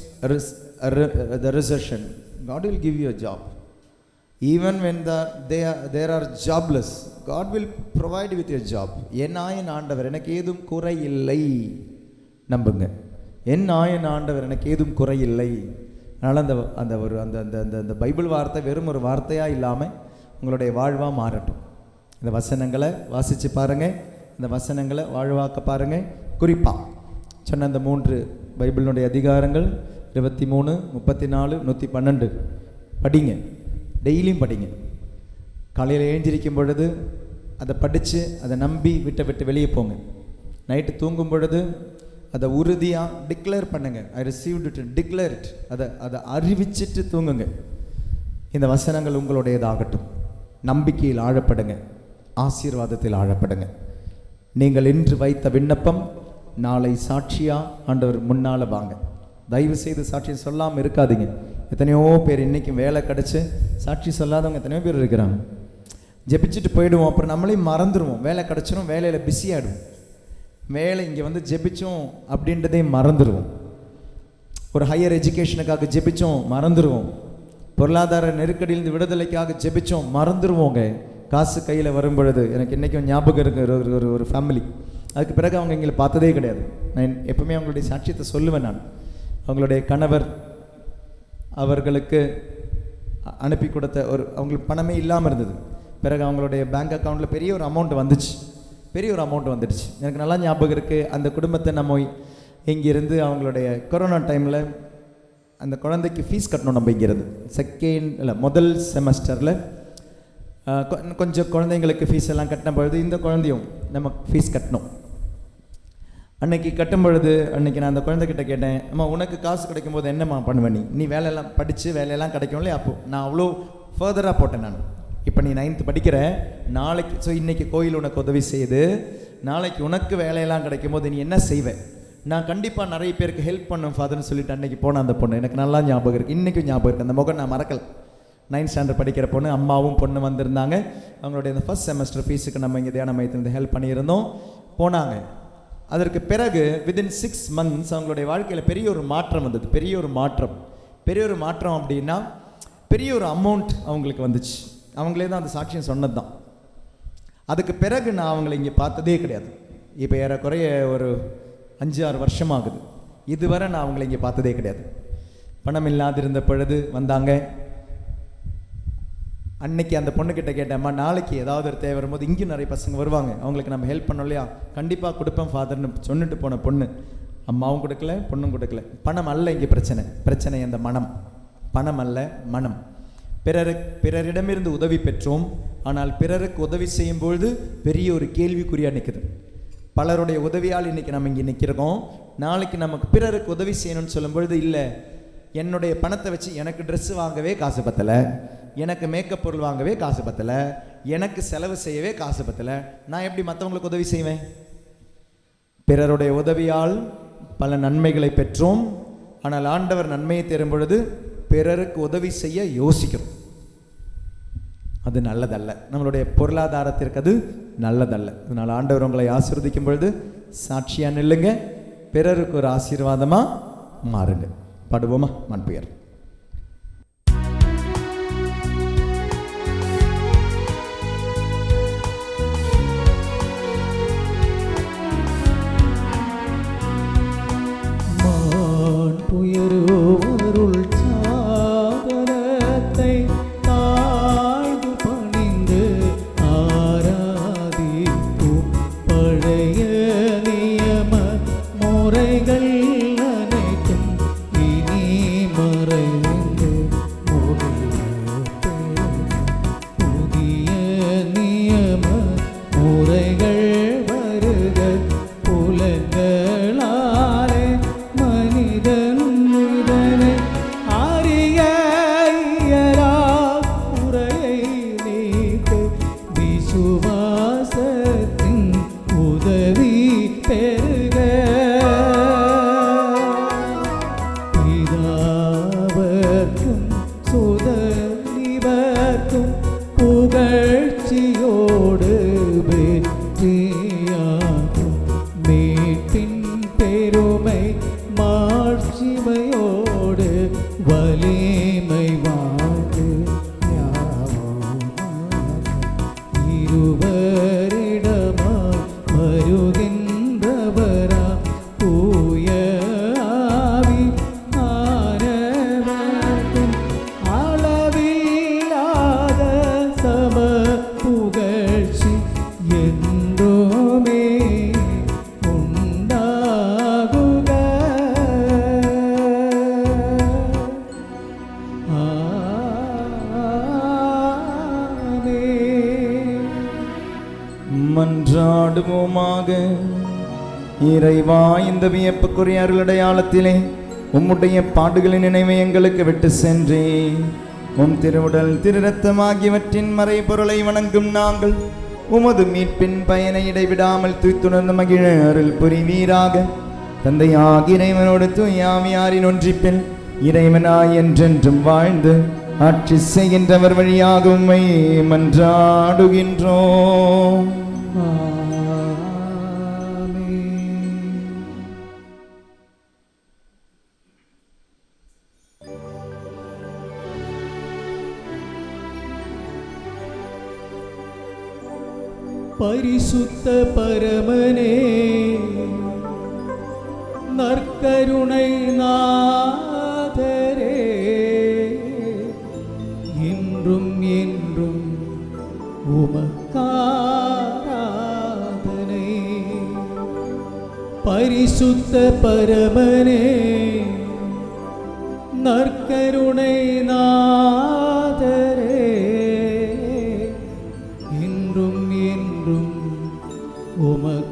the recession, God will give you a job. Even when they are jobless, God will provide with your job. என் ஆண்டவர் எனக்கு ஏதும் குறை இல்லை. நம்புங்க, என் ஆண்டவர் எனக்கு ஏதும் குறை இல்லை. அதனால் அந்த ஒரு அந்த பைபிள் வார்த்தை வெறும் ஒரு வார்த்தையாக இல்லாமல் உங்களுடைய வாழ்வாக மாறட்டும். இந்த வசனங்களை வாசித்து பாருங்கள், இந்த வசனங்களை வாழ்வாக்க பாருங்கள். குறிப்பாக சொன்ன அந்த 3 பைபிளினுடைய அதிகாரங்கள் 23, 34, 112 படிங்க. டெய்லியும் படிங்க. காலையில் எழுந்திரிக்கும் பொழுது அதை படித்து அதை நம்பி விட்டு வெளியே போங்க. நைட்டு தூங்கும் பொழுது அதை உறுதியாக டிக்ளேர் பண்ணுங்கள். ஐ ரிசீவ்ட் இட், டிக்ளேர் இட். அதை அறிவிச்சிட்டு தூங்குங்க. இந்த வசனங்கள் உங்களுடையதாகட்டும். நம்பிக்கையில் ஆழப்படுங்க, ஆசீர்வாதத்தில் ஆழப்படுங்க. நீங்கள் இன்று வைத்த விண்ணப்பம் நாளை சாட்சியாக ஆண்டவர் முன்னால் வாங்க. தயவு செய்து சாட்சி சொல்லாமல் இருக்காதீங்க. எத்தனையோ பேர் இன்றைக்கும் வேலை கிடச்சி சாட்சி சொல்லாதவங்க எத்தனையோ பேர் இருக்கிறாங்க. ஜெபிச்சுட்டு போயிடுவோம், அப்புறம் நம்மளையும் மறந்துடுவோம். வேலை கிடச்சிரும், வேலையில் பிஸியாகிடுவோம். வேலை இங்கே ஜெபிச்சோம் அப்படின்றதே மறந்துடுவோம். ஒரு ஹையர் எஜுகேஷனுக்காக ஜெபிச்சோம், மறந்துடுவோம். பொருளாதார நெருக்கடியிலிருந்து விடுதலைக்காக ஜெபிச்சோம், மறந்துடுவோங்க. காசு கையில் வரும் பொழுது எனக்கு இன்றைக்கும் ஞாபகம் இருக்கிற ஒரு ஃபேமிலி. அதுக்கு பிறகு அவங்க எங்களை பார்த்ததே கிடையாது. நான் எப்பவுமே அவங்களுடைய சாட்சியத்தை சொல்லுவேன். நான் அவங்களுடைய கணவர் அவர்களுக்கு அனுப்பி கொடுத்த அவங்களுக்கு பணமே இல்லாமல் இருந்தது. பிறகு அவங்களுடைய பேங்க் அக்கௌண்ட்டில் பெரிய ஒரு அமௌண்ட் வந்துடுச்சு. எனக்கு நல்லா ஞாபகம் இருக்குது. அந்த குடும்பத்தை நம்ம இங்கிருந்து அவங்களுடைய கொரோனா டைமில் அந்த குழந்தைக்கு ஃபீஸ் கட்டணும். நம்ம இங்கிருந்து முதல் செமஸ்டரில் கொஞ்சம் குழந்தைங்களுக்கு ஃபீஸ் எல்லாம் கட்டின பொழுது இந்த குழந்தையும் நம்ம ஃபீஸ் கட்டணும். அன்னைக்கு கட்டும் பொழுது நான் அந்த குழந்தைகிட்ட கேட்டேன், அம்மா உனக்கு காசு கிடைக்கும் போது என்னம்மா பண்ணுவேன்? நீ வேலையெல்லாம் படித்து வேலையெல்லாம் கிடைக்கும் இல்லையா? அப்போது நான் அவ்வளோ ஃபர்தராக போட்டேன். நான் இப்போ நீ 9th படிக்கிற, நாளைக்கு இன்றைக்கி கோயில் உனக்கு உதவி செய்யுது, நாளைக்கு உனக்கு வேலையெல்லாம் கிடைக்கும் போது நீ என்ன செய்வேன்? நான் கண்டிப்பாக நிறைய பேருக்கு ஹெல்ப் பண்ணுவேன் ஃபாதர்னு சொல்லிட்டு அன்றைக்கி போன அந்த பொண்ணு எனக்கு நல்லா ஞாபகம் இருக்குது. இன்றைக்கும் ஞாபகம் இருக்குது. அந்த முகம் நான் மறக்கலை. 9th ஸ்டாண்டர்ட் படிக்கிற பொண்ணு, அம்மாவும் பொண்ணு வந்திருந்தாங்க. அவங்களுடைய இந்த ஃபஸ்ட் செமஸ்டர் ஃபீஸுக்கு நம்ம இங்கே தியான மையத்திலிருந்து ஹெல்ப் பண்ணியிருந்தோம். போனாங்க. அதற்கு பிறகு வித்தின் 6 months அவங்களுடைய வாழ்க்கையில் பெரிய ஒரு மாற்றம் வந்தது. பெரிய ஒரு மாற்றம் அப்படின்னா பெரிய ஒரு அமௌண்ட் அவங்களுக்கு வந்துச்சு. அவங்களே தான் அந்த சாட்சியம் சொன்னது தான். அதுக்கு பிறகு நான் அவங்களை இங்கே பார்த்ததே கிடையாது. இப்போ ஏறக்குறைய ஒரு 5-6 வருஷம் ஆகுது. இதுவரை நான் அவங்களை இங்கே பார்த்ததே கிடையாது. பணம் இல்லாதிருந்த பொழுது வந்தாங்க. அன்னைக்கு அந்த பொண்ணுக்கிட்ட கேட்டேம்மா, நாளைக்கு ஏதாவது ஒரு தேவை வரும்போது இங்கேயும் நிறைய பசங்க வருவாங்க, அவங்களுக்கு நம்ம ஹெல்ப் பண்ணோம் இல்லையா? கண்டிப்பாக கொடுப்பேன் ஃபாதர்னு சொல்லிட்டு போன பொண்ணு. அம்மாவும் கொடுக்கல, பொண்ணும் கொடுக்கல. பணம் அல்ல இங்கே பிரச்சனை அந்த மனம். பணம் அல்ல, மனம். பிறரிடமிருந்து உதவி பெற்றோம், ஆனால் பிறருக்கு உதவி செய்யும் பொழுது பெரிய ஒரு கேள்விக்குறியாக நிற்குது. பலருடைய உதவியால் இன்றைக்கி நம்ம இங்கே நிற்கிறோம். நாளைக்கு நமக்கு பிறருக்கு உதவி செய்யணும்னு சொல்லும் பொழுது, இல்லை என்னுடைய பணத்தை வச்சு எனக்கு ட்ரெஸ்ஸு வாங்கவே காசு பத்தலை, எனக்கு மேக்கப் பொருள் வாங்கவே காசு பத்தலை, எனக்கு செலவு செய்யவே காசு பத்தலை, நான் எப்படி மற்றவங்களுக்கு உதவி செய்வேன்? பிறருடைய உதவியால் பல நன்மைகளை பெற்றோம், ஆனால் ஆண்டவர் நன்மையை தரும் பொழுது பிறருக்கு உதவி செய்ய யோசிக்கிறோம். அது நல்லதல்ல. நம்மளுடைய பொருளாதாரத்திற்கு அது நல்லதல்ல. அதனால் ஆண்டவர் உங்களை ஆசீர்வதிக்கும் பொழுது சாட்சியாக நில்லுங்க, பிறருக்கு ஒரு ஆசீர்வாதமாக மாறுங்க. பாடுவோமா? மண்பெயர். புயருவருள் சாதனத்தை தாழ்ந்து பணி பெருக பிதாவர்க்கும் சுதனிவர்க்கும் புகழ்ச்சியோடு வெற்றியாகும் மீட்பின் பெருமை மாட்சிமையோடு வலிமை வாழ்ந்து இருவரிடமா வருகின்றவரா தூய ஆவி ஆனவர்க்கும் அளவில்லாத சம புகழ்ச்சி என்றுமே உண்டாகுக. ஆமென். மன்றாடுவோமாக. இறைவா, இந்த வியப்புக்குரிய அருளடையாளத்திலே உம்முடைய பாடுகளின் நினைவை எங்களுக்கு விட்டு சென்றே உம் திருவுடல் திருரத்தம் ஆகியவற்றின் மறைபொருளை வணங்கும் நாங்கள் உமது மீட்பின் பயனை இடைவிடாமல் தூய்த்துணர்ந்து மகிழ அருள் புரிவீராக. தந்தையாகிய இறைவனோடு தூயாவியாரின் ஒன்றிப்பில் இறைவனாய் என்றென்றும் வாழ்ந்து ஆட்சி செய்கின்றவர் வழியாக உம்மை மன்றாடுகின்றோம். பரிசுத்த பரமனே, நற்கருணை நாதரே, இன்றும் என்றும் உமக்காராதனை. பரிசுத்த பரமனே, நற்கருணை நாதரே, இன்றும் என்றும் உமக்காராதனை.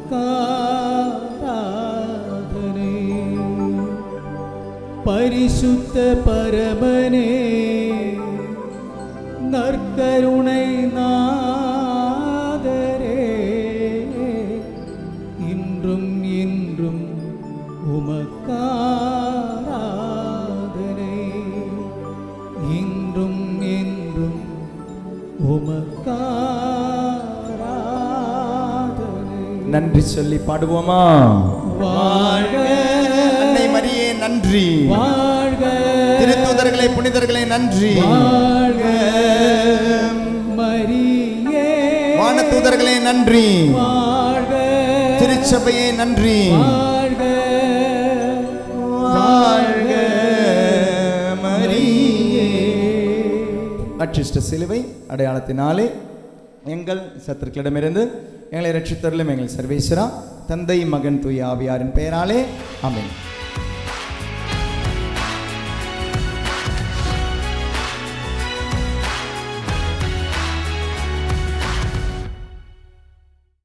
பரிசுத்த பரமனே, நற்கருணை நாதரே, இன்றும் என்றும் உமக்காராதனை. இன்றும் என்றும் உமக்காராதனை. நன்றி சொல்லி பாடுவோமா? வாழ்க அன்னை மரியே நன்றி. வாழ்க திருத்தூதர்களே புனிதர்களே நன்றி. வாழ்க மரியே. வானதூதர்களே நன்றி. வாழ்க திருச்சபையே நன்றி. வாழ்க வாழ்க மரியே. அச்சிஷ்ட சிலுவை அடையாளத்தினாலே எங்கள் சத்துருக்களிடமிருந்து எங்களை ரட்சித்தருளும் எங்கள் சர்வேஸ்வரா, தந்தை மகன் தூய ஆவியாரின் பெயராலே ஆமென்.